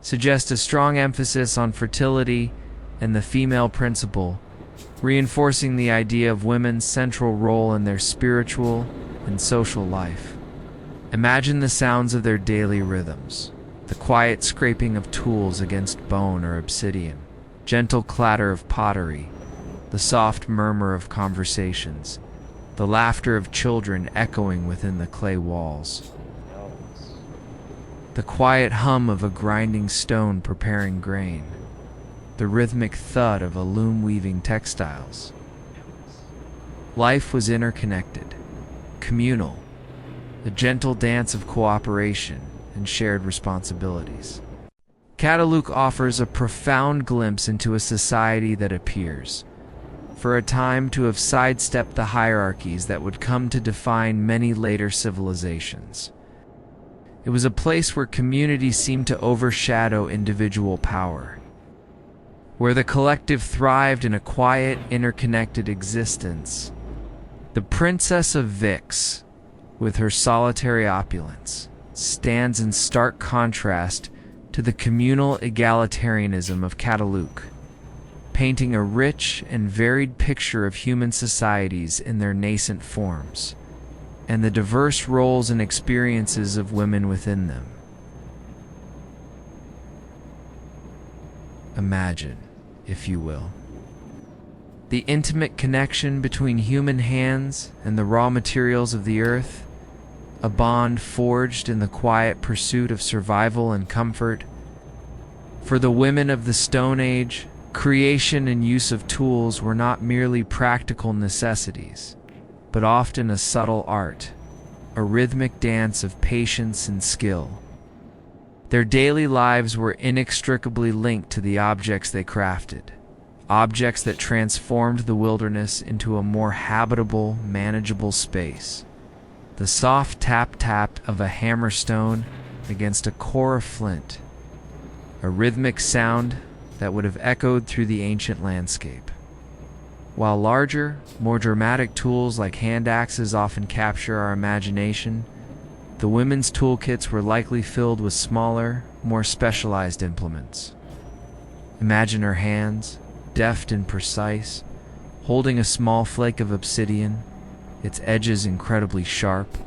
suggest a strong emphasis on fertility and the female principle, reinforcing the idea of women's central role in their spiritual and social life. Imagine the sounds of their daily rhythms, the quiet scraping of tools against bone or obsidian, gentle clatter of pottery, the soft murmur of conversations, the laughter of children echoing within the clay walls, the quiet hum of a grinding stone preparing grain, the rhythmic thud of a loom weaving textiles. Life was interconnected, communal, a gentle dance of cooperation and shared responsibilities. Cataluk offers a profound glimpse into a society that appears, for a time, to have sidestepped the hierarchies that would come to define many later civilizations. It was a place where community seemed to overshadow individual power, where the collective thrived in a quiet, interconnected existence. The Princess of Vix, with her solitary opulence, stands in stark contrast to the communal egalitarianism of Cataluk, painting a rich and varied picture of human societies in their nascent forms, and the diverse roles and experiences of women within them. Imagine, if you will, the intimate connection between human hands and the raw materials of the earth, a bond forged in the quiet pursuit of survival and comfort. For the women of the Stone Age, creation and use of tools were not merely practical necessities, but often a subtle art, a rhythmic dance of patience and skill. Their daily lives were inextricably linked to the objects they crafted, objects that transformed the wilderness into a more habitable, manageable space. The soft tap-tap of a hammerstone against a core of flint, a rhythmic sound that would have echoed through the ancient landscape. While larger, more dramatic tools like hand axes often capture our imagination, the women's toolkits were likely filled with smaller, more specialized implements. Imagine her hands, deft and precise, holding a small flake of obsidian, its edges incredibly sharp,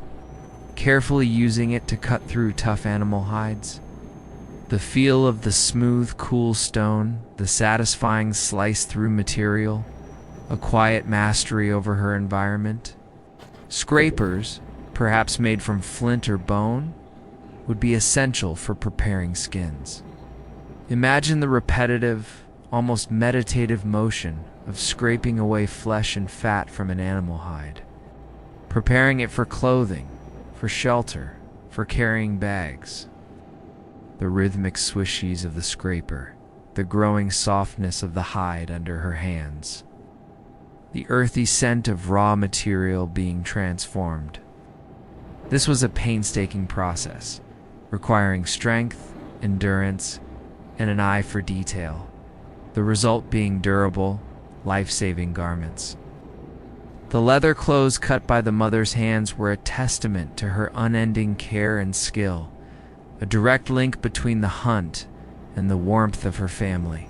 carefully using it to cut through tough animal hides. The feel of the smooth, cool stone, the satisfying slice-through material, a quiet mastery over her environment. Scrapers, perhaps made from flint or bone, would be essential for preparing skins. Imagine the repetitive, almost meditative motion of scraping away flesh and fat from an animal hide, preparing it for clothing, for shelter, for carrying bags. The rhythmic swishies of the scraper, the growing softness of the hide under her hands, the earthy scent of raw material being transformed. This was a painstaking process, requiring strength, endurance, and an eye for detail, the result being durable, life-saving garments. The leather clothes cut by the mother's hands were a testament to her unending care and skill, a direct link between the hunt and the warmth of her family.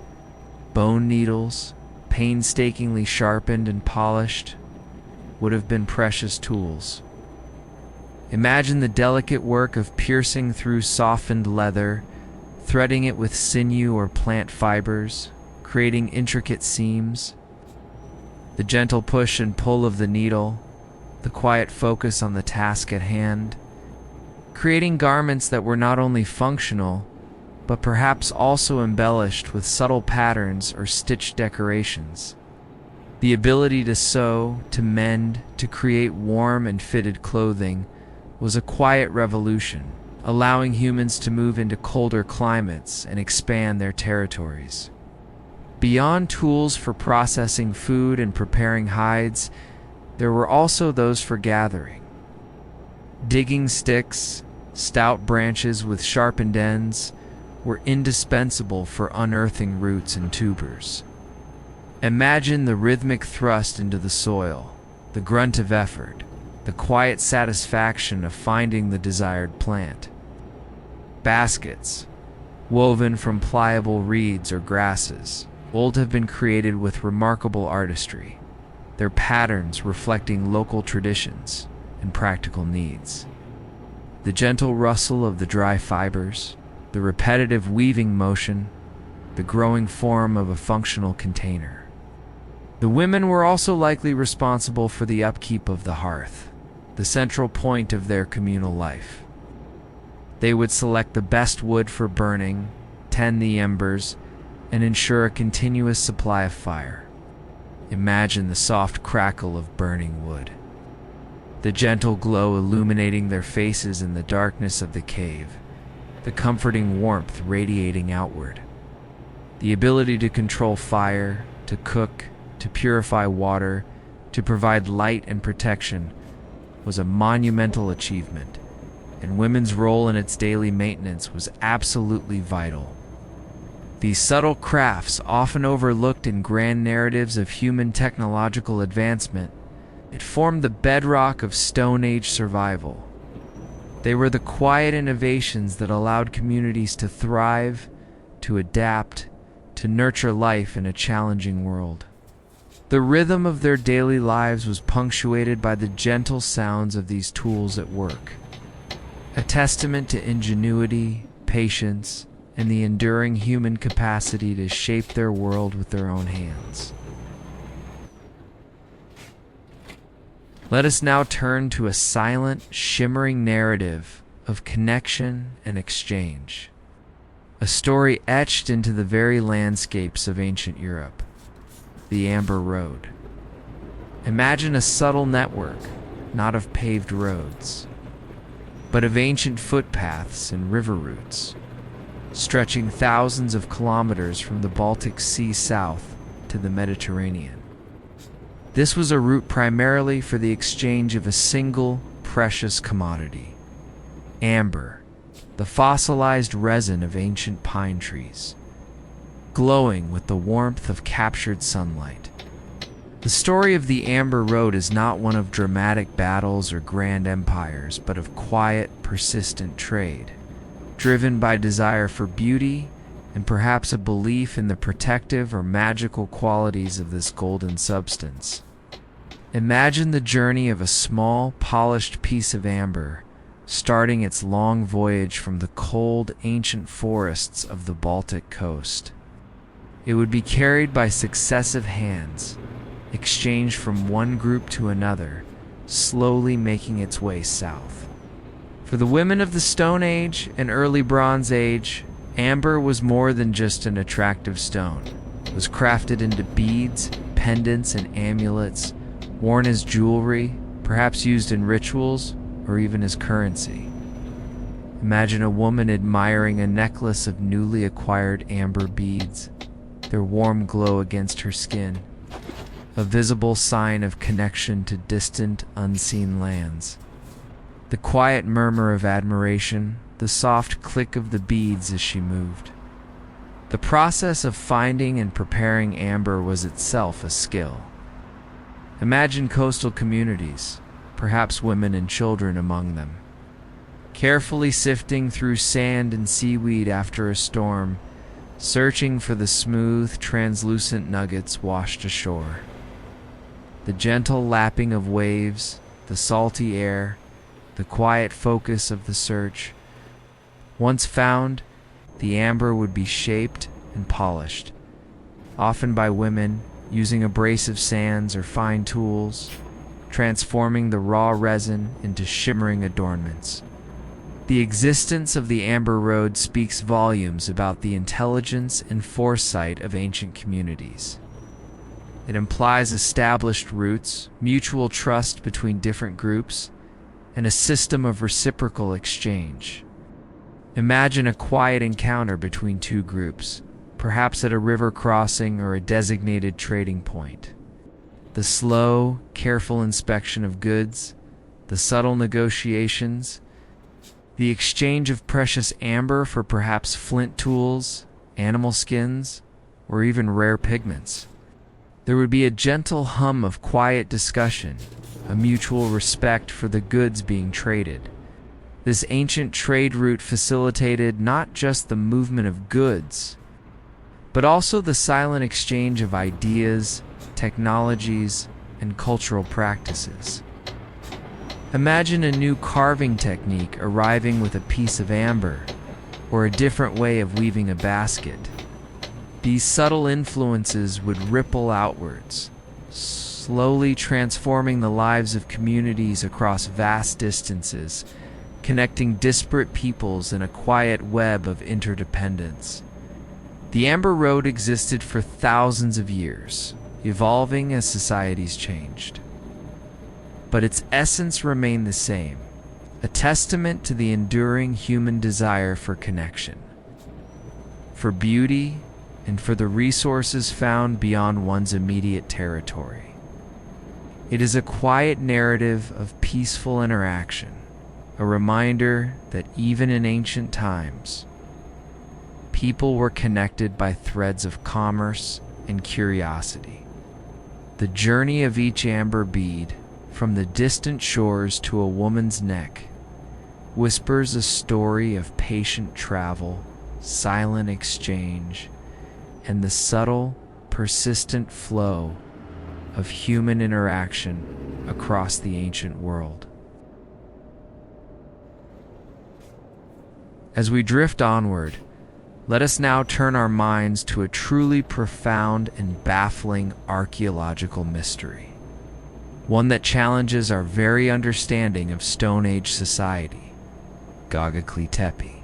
Bone needles, painstakingly sharpened and polished, would have been precious tools. Imagine the delicate work of piercing through softened leather, threading it with sinew or plant fibers, creating intricate seams. The gentle push and pull of the needle, the quiet focus on the task at hand, creating garments that were not only functional, but perhaps also embellished with subtle patterns or stitched decorations. The ability to sew, to mend, to create warm and fitted clothing was a quiet revolution, allowing humans to move into colder climates and expand their territories. Beyond tools for processing food and preparing hides, there were also those for gathering. Digging sticks, stout branches with sharpened ends, were indispensable for unearthing roots and tubers. Imagine the rhythmic thrust into the soil, the grunt of effort, the quiet satisfaction of finding the desired plant. Baskets, woven from pliable reeds or grasses. Wool have been created with remarkable artistry, their patterns reflecting local traditions and practical needs. The gentle rustle of the dry fibers, the repetitive weaving motion, the growing form of a functional container. The women were also likely responsible for the upkeep of the hearth, the central point of their communal life. They would select the best wood for burning, tend the embers, and ensure a continuous supply of fire. Imagine the soft crackle of burning wood, the gentle glow illuminating their faces in the darkness of the cave, the comforting warmth radiating outward. The ability to control fire, to cook, to purify water, to provide light and protection was a monumental achievement, and women's role in its daily maintenance was absolutely vital. These subtle crafts, often overlooked in grand narratives of human technological advancement, it formed the bedrock of Stone Age survival. They were the quiet innovations that allowed communities to thrive, to adapt, to nurture life in a challenging world. The rhythm of their daily lives was punctuated by the gentle sounds of these tools at work, a testament to ingenuity, patience, and the enduring human capacity to shape their world with their own hands. Let us now turn to a silent, shimmering narrative of connection and exchange, a story etched into the very landscapes of ancient Europe, the Amber Road. Imagine a subtle network, not of paved roads, but of ancient footpaths and river routes, stretching thousands of kilometers from the Baltic Sea south to the Mediterranean. This was a route primarily for the exchange of a single precious commodity, amber, the fossilized resin of ancient pine trees, glowing with the warmth of captured sunlight. The story of the Amber Road is not one of dramatic battles or grand empires, but of quiet, persistent trade, driven by desire for beauty and perhaps a belief in the protective or magical qualities of this golden substance. Imagine the journey of a small, polished piece of amber, starting its long voyage from the cold, ancient forests of the Baltic coast. It would be carried by successive hands, exchanged from one group to another, slowly making its way south. For the women of the Stone Age and early Bronze Age, amber was more than just an attractive stone. It was crafted into beads, pendants, and amulets, worn as jewelry, perhaps used in rituals, or even as currency. Imagine a woman admiring a necklace of newly acquired amber beads, their warm glow against her skin, a visible sign of connection to distant, unseen lands. The quiet murmur of admiration, the soft click of the beads as she moved. The process of finding and preparing amber was itself a skill. Imagine coastal communities, perhaps women and children among them, carefully sifting through sand and seaweed after a storm, searching for the smooth, translucent nuggets washed ashore. The gentle lapping of waves, the salty air, the quiet focus of the search. Once found, the amber would be shaped and polished, often by women using abrasive sands or fine tools, transforming the raw resin into shimmering adornments. The existence of the Amber Road speaks volumes about the intelligence and foresight of ancient communities. It implies established roots, mutual trust between different groups, and a system of reciprocal exchange. Imagine a quiet encounter between two groups, perhaps at a river crossing or a designated trading point. The slow, careful inspection of goods, the subtle negotiations, the exchange of precious amber for perhaps flint tools, animal skins, or even rare pigments. There would be a gentle hum of quiet discussion, a mutual respect for the goods being traded, This ancient trade route facilitated not just the movement of goods, but also the silent exchange of ideas, technologies, and cultural practices. Imagine a new carving technique arriving with a piece of amber, or a different way of weaving a basket. These subtle influences would ripple outwards, slowly transforming the lives of communities across vast distances, connecting disparate peoples in a quiet web of interdependence. The Amber Road existed for thousands of years, evolving as societies changed. But its essence remained the same, a testament to the enduring human desire for connection, for beauty, and for the resources found beyond one's immediate territory. It is a quiet narrative of peaceful interaction, a reminder that even in ancient times, people were connected by threads of commerce and curiosity. The journey of each amber bead, from the distant shores to a woman's neck, whispers a story of patient travel, silent exchange, and the subtle, persistent flow of human interaction across the ancient world. As we drift onward, let us now turn our minds to a truly profound and baffling archaeological mystery, one that challenges our very understanding of Stone Age society: Göbekli Tepe.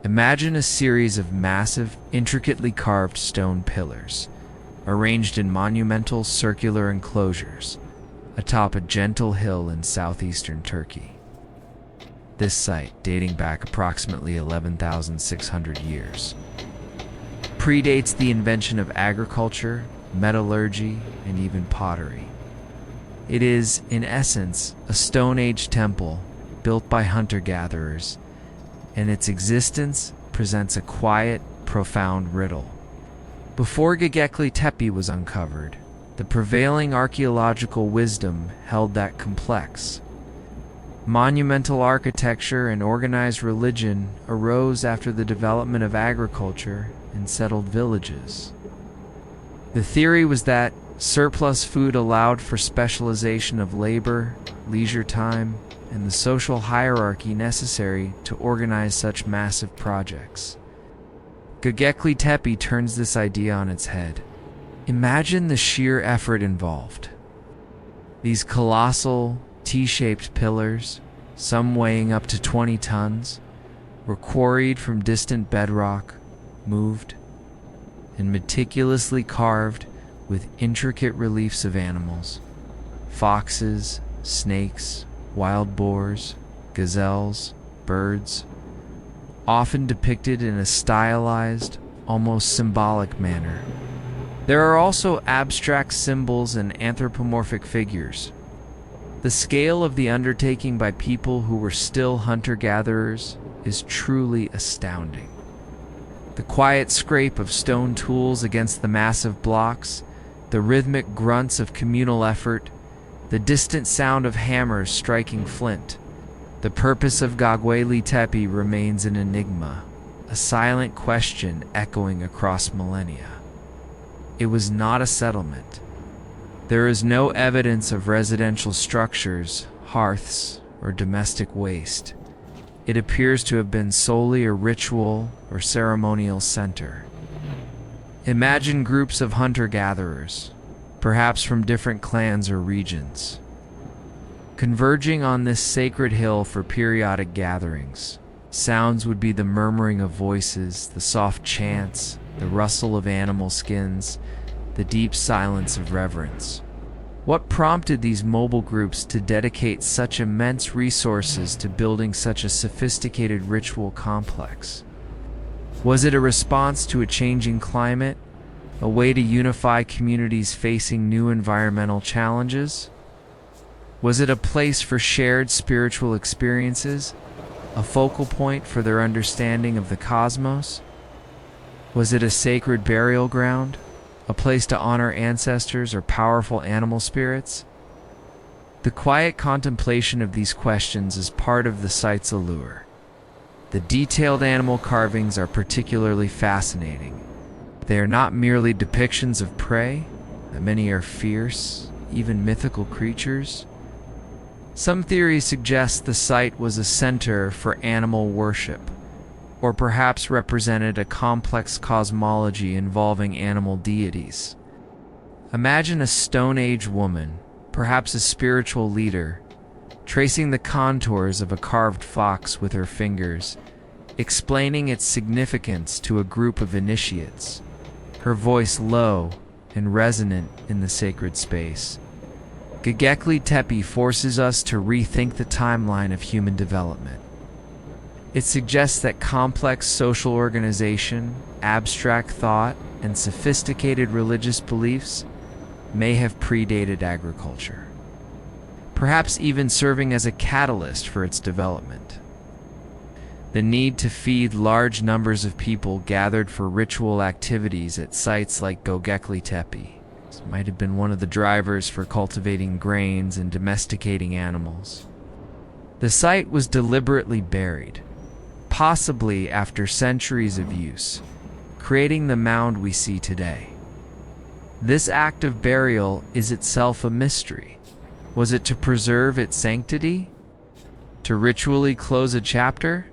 Imagine a series of massive, intricately carved stone pillars, arranged in monumental circular enclosures atop a gentle hill in southeastern Turkey. This site, dating back approximately 11,600 years, predates the invention of agriculture, metallurgy, and even pottery. It is, in essence, a Stone Age temple built by hunter-gatherers, and its existence presents a quiet, profound riddle. Before Göbekli Tepe was uncovered, the prevailing archaeological wisdom held that complex. Monumental architecture and organized religion arose after the development of agriculture and settled villages. The theory was that surplus food allowed for specialization of labor, leisure time, and the social hierarchy necessary to organize such massive projects. Göbekli Tepe turns this idea on its head. Imagine the sheer effort involved. These colossal, T-shaped pillars, some weighing up to 20 tons, were quarried from distant bedrock, moved, and meticulously carved with intricate reliefs of animals: foxes, snakes, wild boars, gazelles, birds, often depicted in a stylized, almost symbolic manner. There are also abstract symbols and anthropomorphic figures. The scale of the undertaking by people who were still hunter-gatherers is truly astounding. The quiet scrape of stone tools against the massive blocks, the rhythmic grunts of communal effort, the distant sound of hammers striking flint. The purpose of Göbekli Tepe remains an enigma, a silent question echoing across millennia. It was not a settlement. There is no evidence of residential structures, hearths, or domestic waste. It appears to have been solely a ritual or ceremonial center. Imagine groups of hunter-gatherers, perhaps from different clans or regions, converging on this sacred hill for periodic gatherings. Sounds would be the murmuring of voices, the soft chants, the rustle of animal skins, the deep silence of reverence. What prompted these mobile groups to dedicate such immense resources to building such a sophisticated ritual complex? Was it a response to a changing climate, a way to unify communities facing new environmental challenges? Was it a place for shared spiritual experiences, a focal point for their understanding of the cosmos? Was it a sacred burial ground, a place to honor ancestors or powerful animal spirits? The quiet contemplation of these questions is part of the site's allure. The detailed animal carvings are particularly fascinating. They are not merely depictions of prey, many are fierce, even mythical creatures. Some theories suggest the site was a center for animal worship, or perhaps represented a complex cosmology involving animal deities. Imagine a Stone Age woman, perhaps a spiritual leader, tracing the contours of a carved fox with her fingers, explaining its significance to a group of initiates, her voice low and resonant in the sacred space. Göbekli Tepe forces us to rethink the timeline of human development. It suggests that complex social organization, abstract thought, and sophisticated religious beliefs may have predated agriculture, perhaps even serving as a catalyst for its development. The need to feed large numbers of people gathered for ritual activities at sites like Göbekli Tepe might have been one of the drivers for cultivating grains and domesticating animals. The site was deliberately buried, possibly after centuries of use, creating the mound we see today. This act of burial is itself a mystery. Was it to preserve its sanctity? To ritually close a chapter?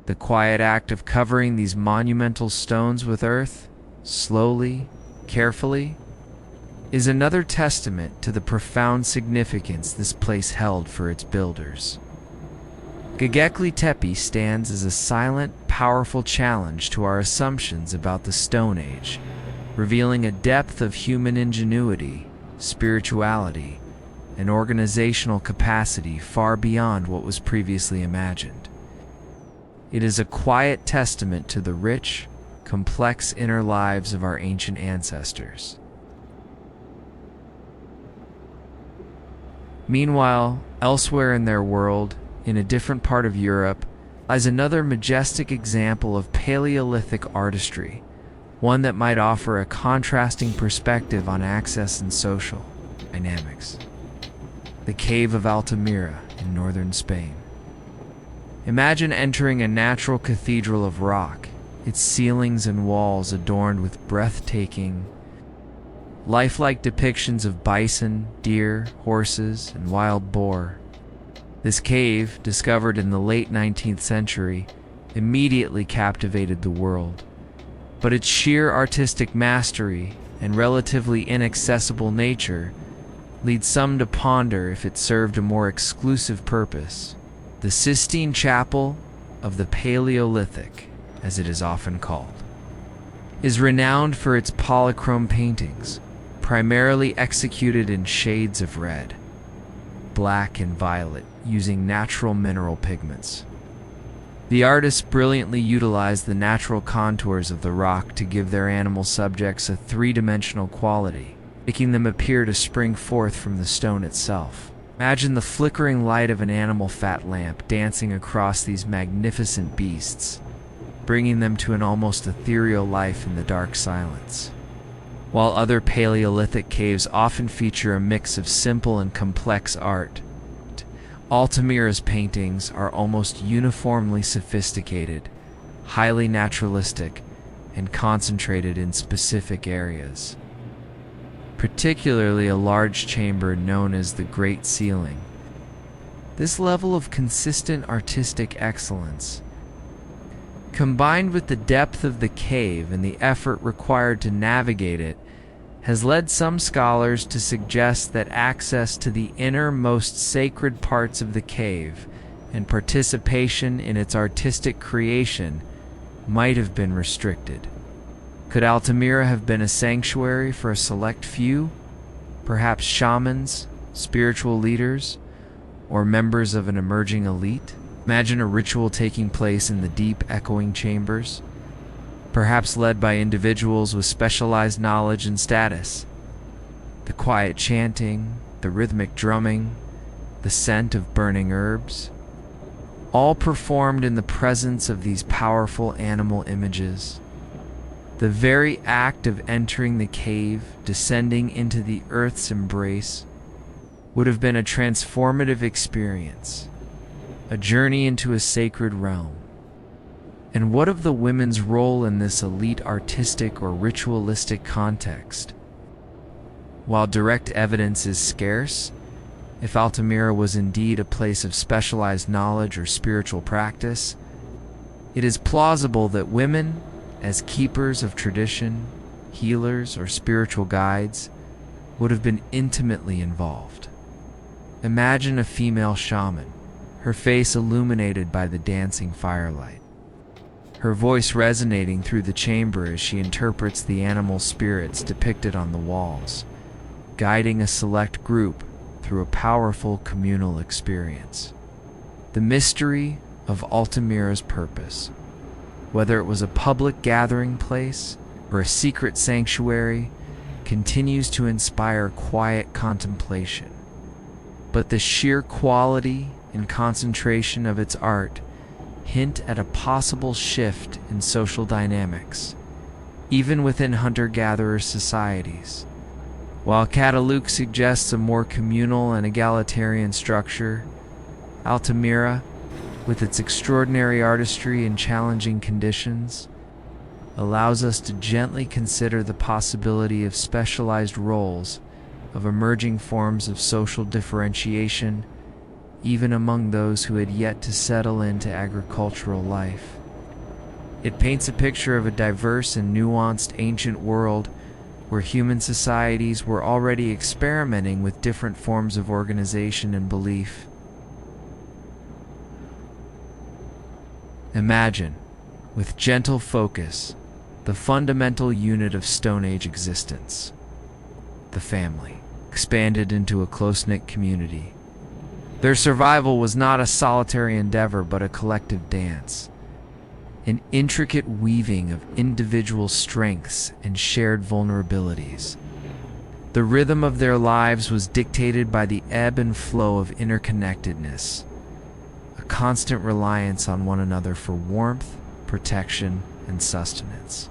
The quiet act of covering these monumental stones with earth, slowly, carefully, is another testament to the profound significance this place held for its builders. Göbekli Tepe stands as a silent, powerful challenge to our assumptions about the Stone Age, revealing a depth of human ingenuity, spirituality, and organizational capacity far beyond what was previously imagined. It is a quiet testament to the rich, complex inner lives of our ancient ancestors. Meanwhile, elsewhere in their world, in a different part of Europe, lies another majestic example of Paleolithic artistry, one that might offer a contrasting perspective on access and social dynamics. The Cave of Altamira in northern Spain. Imagine entering a natural cathedral of rock, its ceilings and walls adorned with breathtaking, lifelike depictions of bison, deer, horses, and wild boar. This cave, discovered in the late 19th century, immediately captivated the world. But its sheer artistic mastery and relatively inaccessible nature lead some to ponder if it served a more exclusive purpose. The Sistine Chapel of the Paleolithic, as it is often called, is renowned for its polychrome paintings, primarily executed in shades of red, black, and violet, using natural mineral pigments. The artists brilliantly utilized the natural contours of the rock to give their animal subjects a three-dimensional quality, making them appear to spring forth from the stone itself. Imagine the flickering light of an animal fat lamp dancing across these magnificent beasts, bringing them to an almost ethereal life in the dark silence. While other Paleolithic caves often feature a mix of simple and complex art, Altamira's paintings are almost uniformly sophisticated, highly naturalistic, and concentrated in specific areas. Particularly a large chamber known as the Great Ceiling. This level of consistent artistic excellence, combined with the depth of the cave and the effort required to navigate it, has led some scholars to suggest that access to the innermost sacred parts of the cave and participation in its artistic creation might have been restricted. Could Altamira have been a sanctuary for a select few, perhaps shamans, spiritual leaders, or members of an emerging elite? Imagine a ritual taking place in the deep, echoing chambers, perhaps led by individuals with specialized knowledge and status. The quiet chanting, the rhythmic drumming, the scent of burning herbs, all performed in the presence of these powerful animal images. The very act of entering the cave, descending into the earth's embrace, would have been a transformative experience, a journey into a sacred realm. And what of the women's role in this elite artistic or ritualistic context? While direct evidence is scarce, if Altamira was indeed a place of specialized knowledge or spiritual practice, it is plausible that women, as keepers of tradition, healers, or spiritual guides, would have been intimately involved. Imagine a female shaman, her face illuminated by the dancing firelight, her voice resonating through the chamber as she interprets the animal spirits depicted on the walls, guiding a select group through a powerful communal experience. The mystery of Altamira's purpose, whether it was a public gathering place or a secret sanctuary, continues to inspire quiet contemplation. But the sheer quality and concentration of its art hint at a possible shift in social dynamics, even within hunter-gatherer societies. While Cataluc suggests a more communal and egalitarian structure, Altamira, with its extraordinary artistry and challenging conditions, allows us to gently consider the possibility of specialized roles, of emerging forms of social differentiation, even among those who had yet to settle into agricultural life. It paints a picture of a diverse and nuanced ancient world where human societies were already experimenting with different forms of organization and belief. Imagine, with gentle focus, the fundamental unit of Stone Age existence, the family, expanded into a close-knit community. Their survival was not a solitary endeavor, but a collective dance, an intricate weaving of individual strengths and shared vulnerabilities. The rhythm of their lives was dictated by the ebb and flow of interconnectedness, a constant reliance on one another for warmth, protection, and sustenance.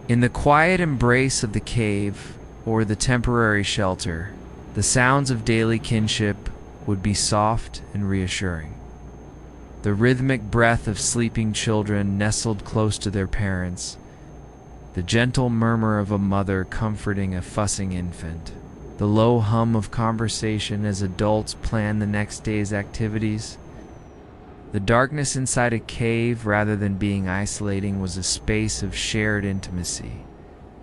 In the quiet embrace of the cave or the temporary shelter, the sounds of daily kinship would be soft and reassuring. The rhythmic breath of sleeping children nestled close to their parents, the gentle murmur of a mother comforting a fussing infant, the low hum of conversation as adults plan the next day's activities. The darkness inside a cave, rather than being isolating, was a space of shared intimacy,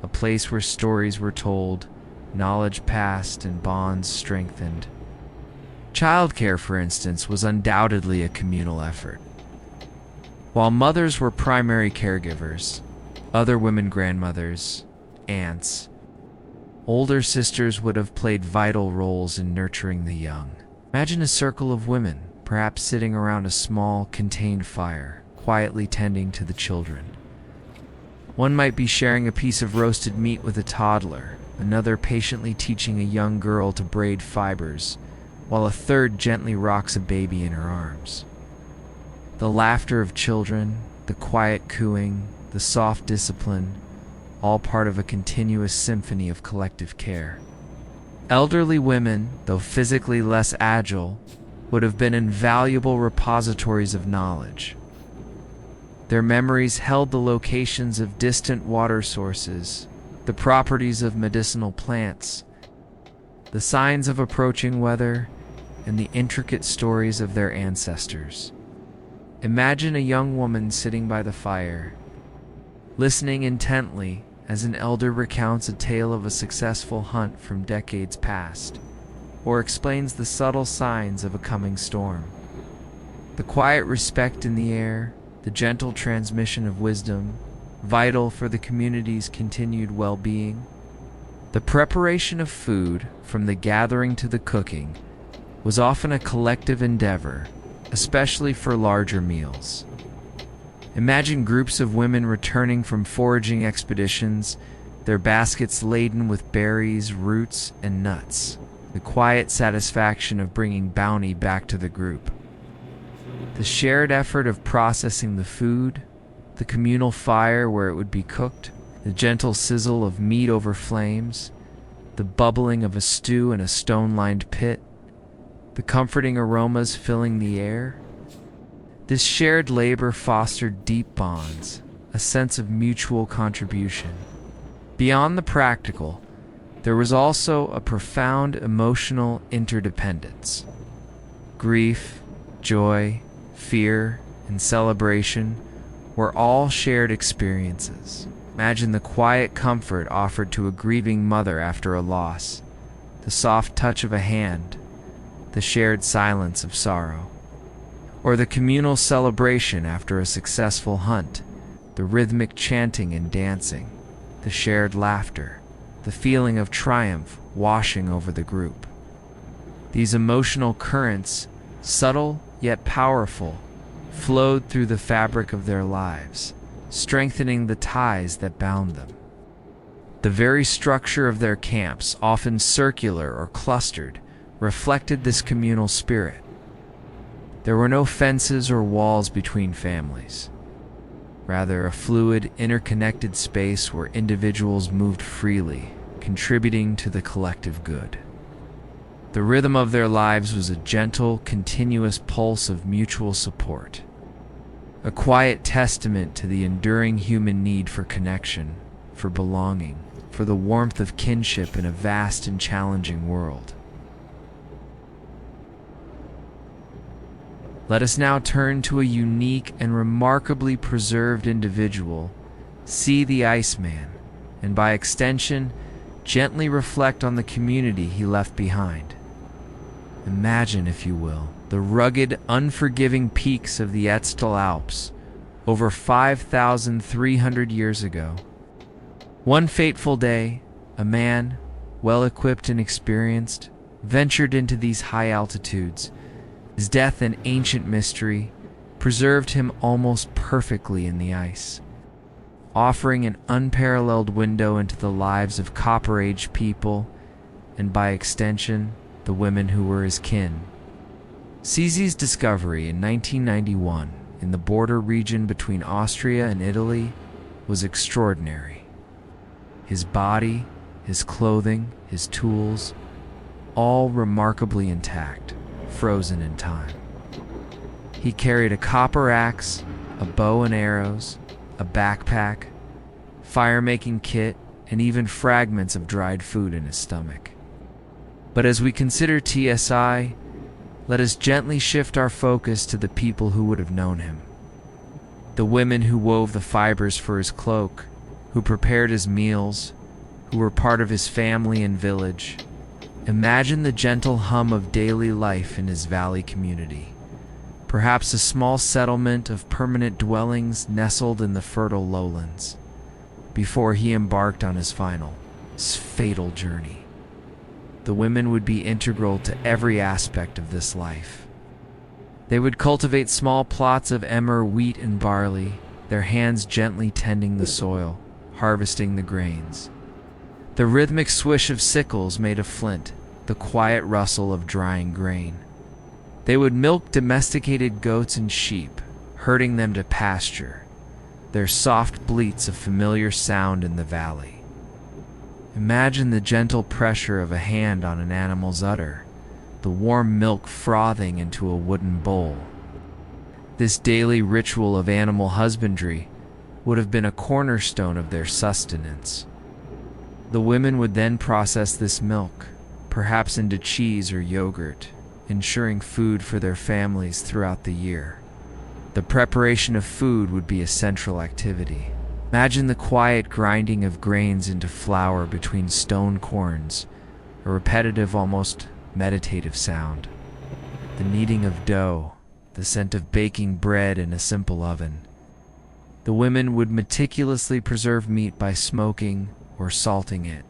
a place where stories were told, knowledge passed, and bonds strengthened. Childcare, for instance, was undoubtedly a communal effort. While mothers were primary caregivers, other women grandmothers, aunts, older sisters would have played vital roles in nurturing the young. Imagine a circle of women, perhaps sitting around a small, contained fire, quietly tending to the children. One might be sharing a piece of roasted meat with a toddler, another patiently teaching a young girl to braid fibers, while a third gently rocks a baby in her arms. The laughter of children, the quiet cooing, the soft discipline, all part of a continuous symphony of collective care. Elderly women, though physically less agile, would have been invaluable repositories of knowledge. Their memories held the locations of distant water sources, the properties of medicinal plants, the signs of approaching weather, and the intricate stories of their ancestors. Imagine a young woman sitting by the fire, listening intently as an elder recounts a tale of a successful hunt from decades past, or explains the subtle signs of a coming storm. The quiet respect in the air, the gentle transmission of wisdom, vital for the community's continued well-being. The preparation of food, from the gathering to the cooking, was often a collective endeavor, especially for larger meals. Imagine groups of women returning from foraging expeditions, their baskets laden with berries, roots, and nuts, the quiet satisfaction of bringing bounty back to the group. The shared effort of processing the food, the communal fire where it would be cooked, the gentle sizzle of meat over flames, the bubbling of a stew in a stone-lined pit, the comforting aromas filling the air. This shared labor fostered deep bonds, a sense of mutual contribution. Beyond the practical, there was also a profound emotional interdependence. Grief, joy, fear, and celebration were all shared experiences. Imagine the quiet comfort offered to a grieving mother after a loss, the soft touch of a hand, the shared silence of sorrow, or the communal celebration after a successful hunt, the rhythmic chanting and dancing, the shared laughter, the feeling of triumph washing over the group. These emotional currents, subtle yet powerful, flowed through the fabric of their lives, strengthening the ties that bound them. The very structure of their camps, often circular or clustered, reflected this communal spirit. There were no fences or walls between families. Rather, a fluid, interconnected space where individuals moved freely, contributing to the collective good. The rhythm of their lives was a gentle, continuous pulse of mutual support, a quiet testament to the enduring human need for connection, for belonging, for the warmth of kinship in a vast and challenging world. Let us now turn to a unique and remarkably preserved individual, see the Iceman, and by extension, gently reflect on the community he left behind. Imagine, if you will, the rugged, unforgiving peaks of the Ötztal Alps over 5,300 years ago. One fateful day, a man, well-equipped and experienced, ventured into these high altitudes. His death, an ancient mystery, preserved him almost perfectly in the ice, offering an unparalleled window into the lives of Copper Age people, and by extension, the women who were his kin. Cesi's discovery in 1991 in the border region between Austria and Italy was extraordinary. His body, his clothing, his tools, all remarkably intact, frozen in time. He carried a copper axe, a bow and arrows, a backpack, fire-making kit, and even fragments of dried food in his stomach. But as we consider TSI, let us gently shift our focus to the people who would have known him. The women who wove the fibers for his cloak, who prepared his meals, who were part of his family and village. Imagine the gentle hum of daily life in his valley community. Perhaps a small settlement of permanent dwellings nestled in the fertile lowlands, before he embarked on his fatal journey. The women would be integral to every aspect of this life. They would cultivate small plots of emmer, wheat, and barley, their hands gently tending the soil, harvesting the grains. The rhythmic swish of sickles made of flint, the quiet rustle of drying grain. They would milk domesticated goats and sheep, herding them to pasture, their soft bleats a familiar sound in the valley. Imagine the gentle pressure of a hand on an animal's udder, the warm milk frothing into a wooden bowl. This daily ritual of animal husbandry would have been a cornerstone of their sustenance. The women would then process this milk, perhaps into cheese or yogurt, ensuring food for their families throughout the year. The preparation of food would be a central activity. Imagine the quiet grinding of grains into flour between stone corns, a repetitive, almost meditative sound. The kneading of dough, the scent of baking bread in a simple oven. The women would meticulously preserve meat by smoking or salting it,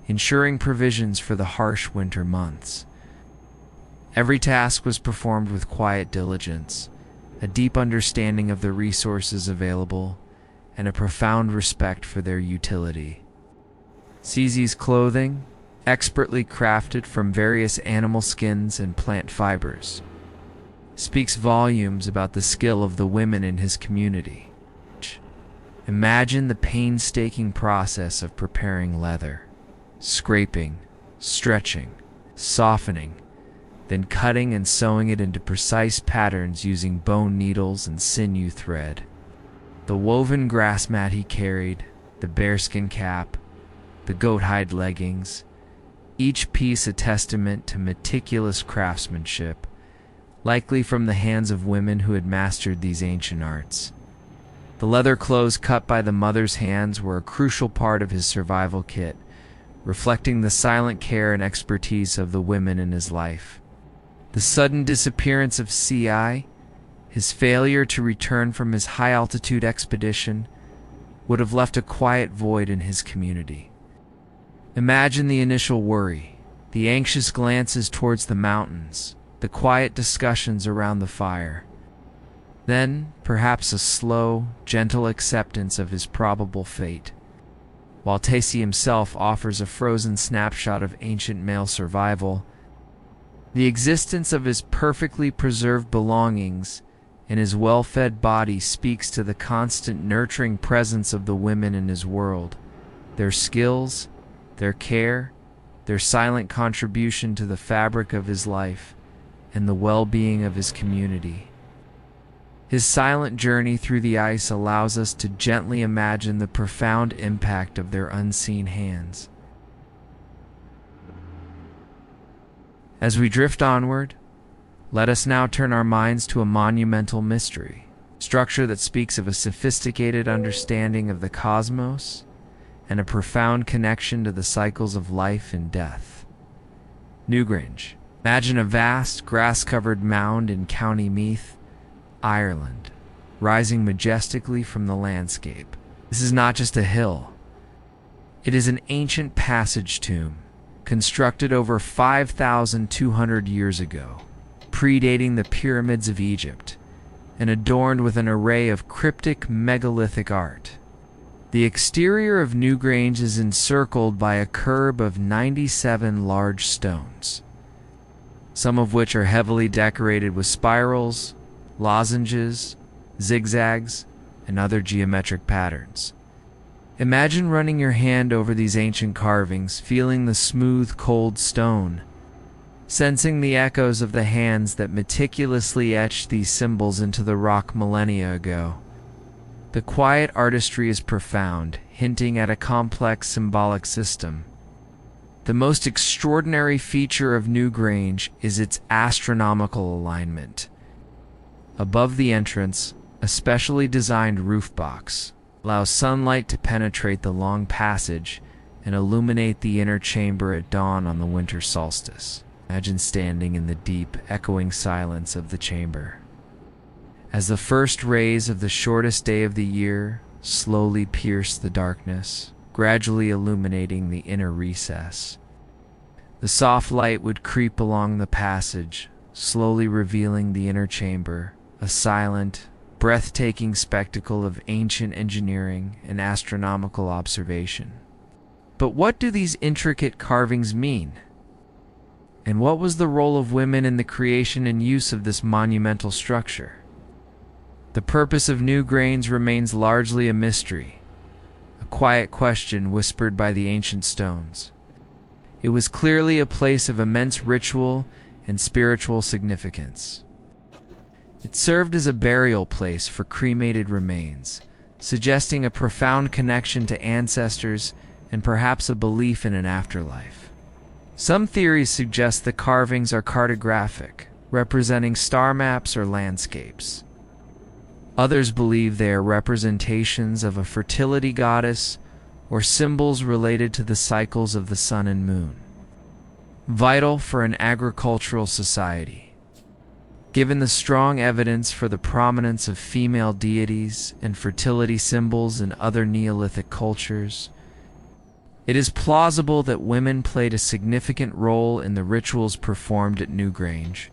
ensuring provisions for the harsh winter months. Every task was performed with quiet diligence, a deep understanding of the resources available, and a profound respect for their utility. Cesi's clothing, expertly crafted from various animal skins and plant fibers, speaks volumes about the skill of the women in his community. Imagine the painstaking process of preparing leather, scraping, stretching, softening, then cutting and sewing it into precise patterns using bone needles and sinew thread. The woven grass mat he carried, the bearskin cap, the goat hide leggings, each piece a testament to meticulous craftsmanship, likely from the hands of women who had mastered these ancient arts. The leather clothes cut by the mother's hands were a crucial part of his survival kit, reflecting the silent care and expertise of the women in his life. The sudden disappearance of CI, his failure to return from his high-altitude expedition, would have left a quiet void in his community. Imagine the initial worry, the anxious glances towards the mountains, the quiet discussions around the fire. Then, perhaps a slow, gentle acceptance of his probable fate, while Tacy himself offers a frozen snapshot of ancient male survival. The existence of his perfectly preserved belongings and his well-fed body speaks to the constant nurturing presence of the women in his world, their skills, their care, their silent contribution to the fabric of his life, and the well-being of his community. His silent journey through the ice allows us to gently imagine the profound impact of their unseen hands. As we drift onward, let us now turn our minds to a monumental mystery, structure that speaks of a sophisticated understanding of the cosmos and a profound connection to the cycles of life and death. Newgrange. Imagine a vast, grass-covered mound in County Meath, Ireland, rising majestically from the landscape. This is not just a hill. It is an ancient passage tomb, constructed over 5,200 years ago, predating the pyramids of Egypt, and adorned with an array of cryptic megalithic art. The exterior of Newgrange is encircled by a curb of 97 large stones, some of which are heavily decorated with spirals, lozenges, zigzags, and other geometric patterns. Imagine running your hand over these ancient carvings, feeling the smooth, cold stone, sensing the echoes of the hands that meticulously etched these symbols into the rock millennia ago. The quiet artistry is profound, hinting at a complex symbolic system. The most extraordinary feature of Newgrange is its astronomical alignment. Above the entrance, a specially designed roof box allows sunlight to penetrate the long passage and illuminate the inner chamber at dawn on the winter solstice. Imagine standing in the deep, echoing silence of the chamber, as the first rays of the shortest day of the year slowly pierce the darkness, gradually illuminating the inner recess. The soft light would creep along the passage, slowly revealing the inner chamber, a silent, breathtaking spectacle of ancient engineering and astronomical observation. But what do these intricate carvings mean? And what was the role of women in the creation and use of this monumental structure? The purpose of Newgrange remains largely a mystery, a quiet question whispered by the ancient stones. It was clearly a place of immense ritual and spiritual significance. It served as a burial place for cremated remains, suggesting a profound connection to ancestors and perhaps a belief in an afterlife. Some theories suggest the carvings are cartographic, representing star maps or landscapes. Others believe they are representations of a fertility goddess or symbols related to the cycles of the sun and moon, vital for an agricultural society. Given the strong evidence for the prominence of female deities and fertility symbols in other Neolithic cultures, it is plausible that women played a significant role in the rituals performed at Newgrange.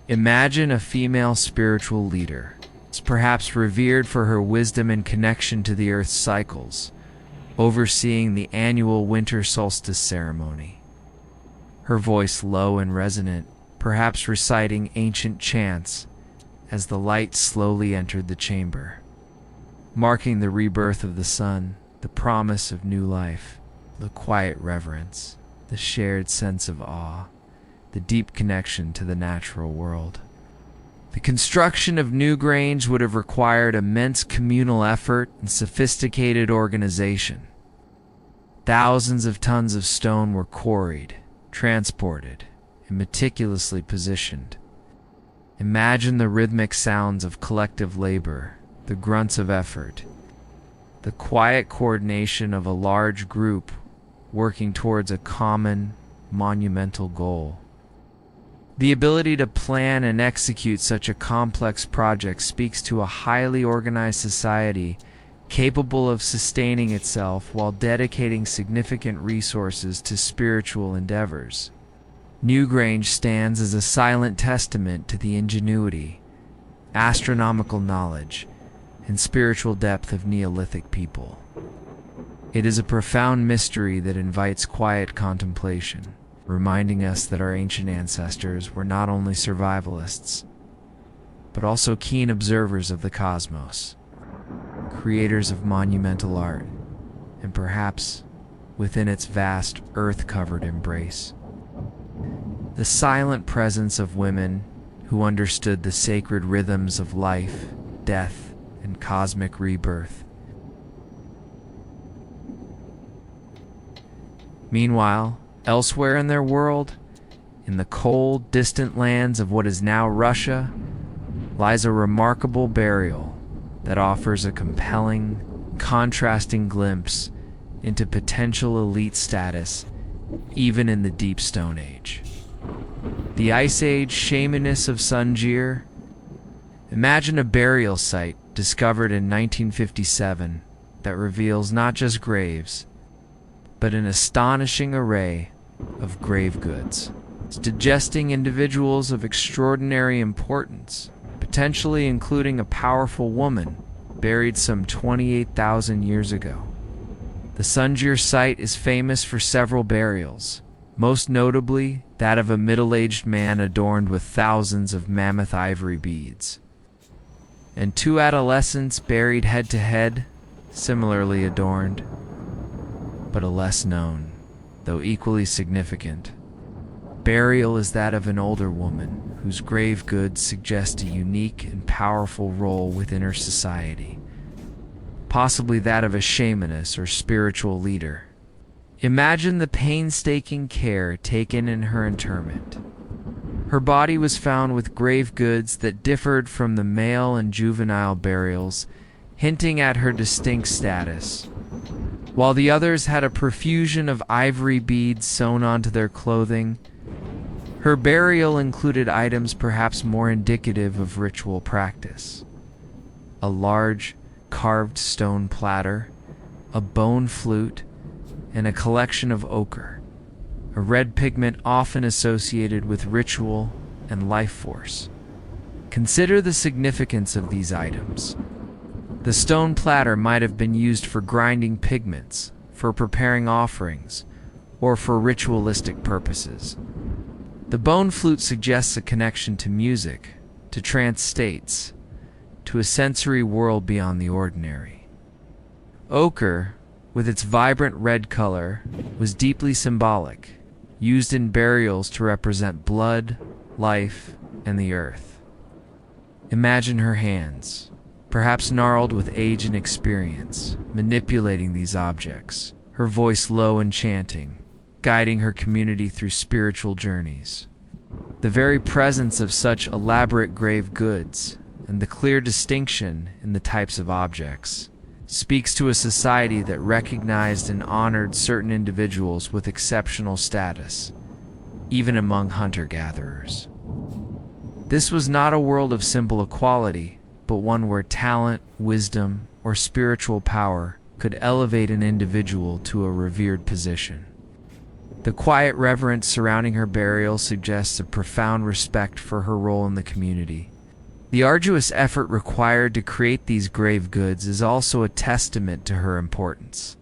Imagine a female spiritual leader, perhaps revered for her wisdom and connection to the Earth's cycles, overseeing the annual winter solstice ceremony. Her voice low and resonant, perhaps reciting ancient chants as the light slowly entered the chamber, marking the rebirth of the sun, the promise of new life, the quiet reverence, the shared sense of awe, the the deep connection to the natural world. The construction of Newgrange would have required immense communal effort and sophisticated organization. Thousands of tons of stone were quarried, transported, and meticulously positioned. Imagine the rhythmic sounds of collective labor, the grunts of effort, the quiet coordination of a large group working towards a common, monumental goal. The ability to plan and execute such a complex project speaks to a highly organized society capable of sustaining itself while dedicating significant resources to spiritual endeavors. Newgrange stands as a silent testament to the ingenuity, astronomical knowledge, and spiritual depth of Neolithic people. It is a profound mystery that invites quiet contemplation, reminding us that our ancient ancestors were not only survivalists, but also keen observers of the cosmos, creators of monumental art, and perhaps within its vast earth-covered embrace, the silent presence of women who understood the sacred rhythms of life, death, and cosmic rebirth. Meanwhile, elsewhere in their world, in the cold, distant lands of what is now Russia, lies a remarkable burial that offers a compelling, contrasting glimpse into potential elite status even in the Deep Stone Age. The Ice Age shamaness of Sunjir. Imagine a burial site discovered in 1957 that reveals not just graves, but an astonishing array of grave goods, suggesting individuals of extraordinary importance, potentially including a powerful woman buried some 28,000 years ago. The Sunjir site is famous for several burials, most notably that of a middle-aged man adorned with thousands of mammoth ivory beads, and two adolescents buried head-to-head, similarly adorned, but a less known, though equally significant, burial is that of an older woman whose grave goods suggest a unique and powerful role within her society, possibly that of a shamaness or spiritual leader. Imagine the painstaking care taken in her interment. Her body was found with grave goods that differed from the male and juvenile burials, hinting at her distinct status, while the others had a profusion of ivory beads sewn onto their clothing. Her burial included items perhaps more indicative of ritual practice: a large, carved stone platter, a bone flute, and a collection of ochre, a red pigment often associated with ritual and life force. Consider the significance of these items. The stone platter might have been used for grinding pigments, for preparing offerings, or for ritualistic purposes. The bone flute suggests a connection to music, to trance states, to a sensory world beyond the ordinary. Ochre, with its vibrant red color, was deeply symbolic, used in burials to represent blood, life, and the earth. Imagine her hands, perhaps gnarled with age and experience, manipulating these objects, her voice low and chanting, guiding her community through spiritual journeys. The very presence of such elaborate grave goods, and the clear distinction in the types of objects, speaks to a society that recognized and honored certain individuals with exceptional status, even among hunter-gatherers. This was not a world of simple equality, but one where talent, wisdom, or spiritual power could elevate an individual to a revered position. The quiet reverence surrounding her burial suggests a profound respect for her role in the community. The arduous effort required to create these grave goods is also a testament to her importance.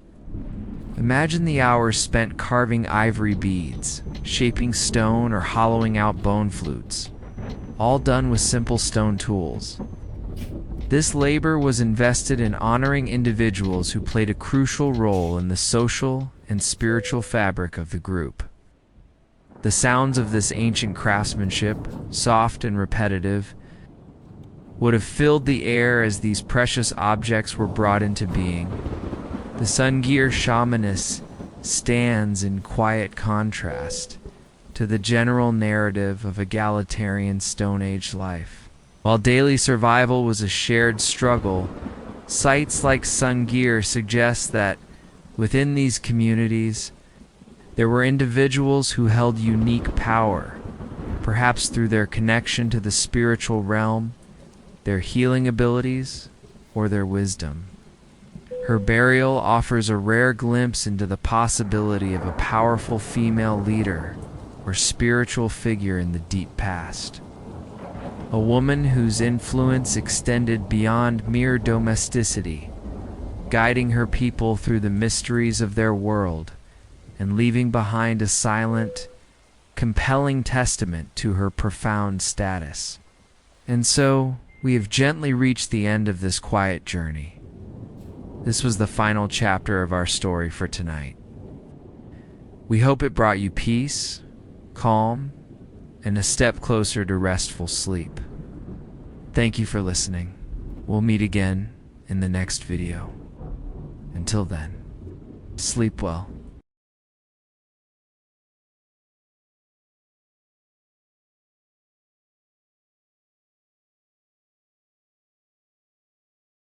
Imagine the hours spent carving ivory beads, shaping stone, or hollowing out bone flutes, all done with simple stone tools. This labor was invested in honoring individuals who played a crucial role in the social and spiritual fabric of the group. The sounds of this ancient craftsmanship, soft and repetitive, would have filled the air as these precious objects were brought into being. The Sungir shamaness stands in quiet contrast to the general narrative of egalitarian Stone Age life. While daily survival was a shared struggle, sites like Sungir suggest that within these communities, there were individuals who held unique power, perhaps through their connection to the spiritual realm, their healing abilities, or their wisdom. Her burial offers a rare glimpse into the possibility of a powerful female leader or spiritual figure in the deep past. A woman whose influence extended beyond mere domesticity, guiding her people through the mysteries of their world and leaving behind a silent, compelling testament to her profound status. And so, we have gently reached the end of this quiet journey. This was the final chapter of our story for tonight. We hope it brought you peace, calm, and a step closer to restful sleep. Thank you for listening. We'll meet again in the next video. Until then, sleep well.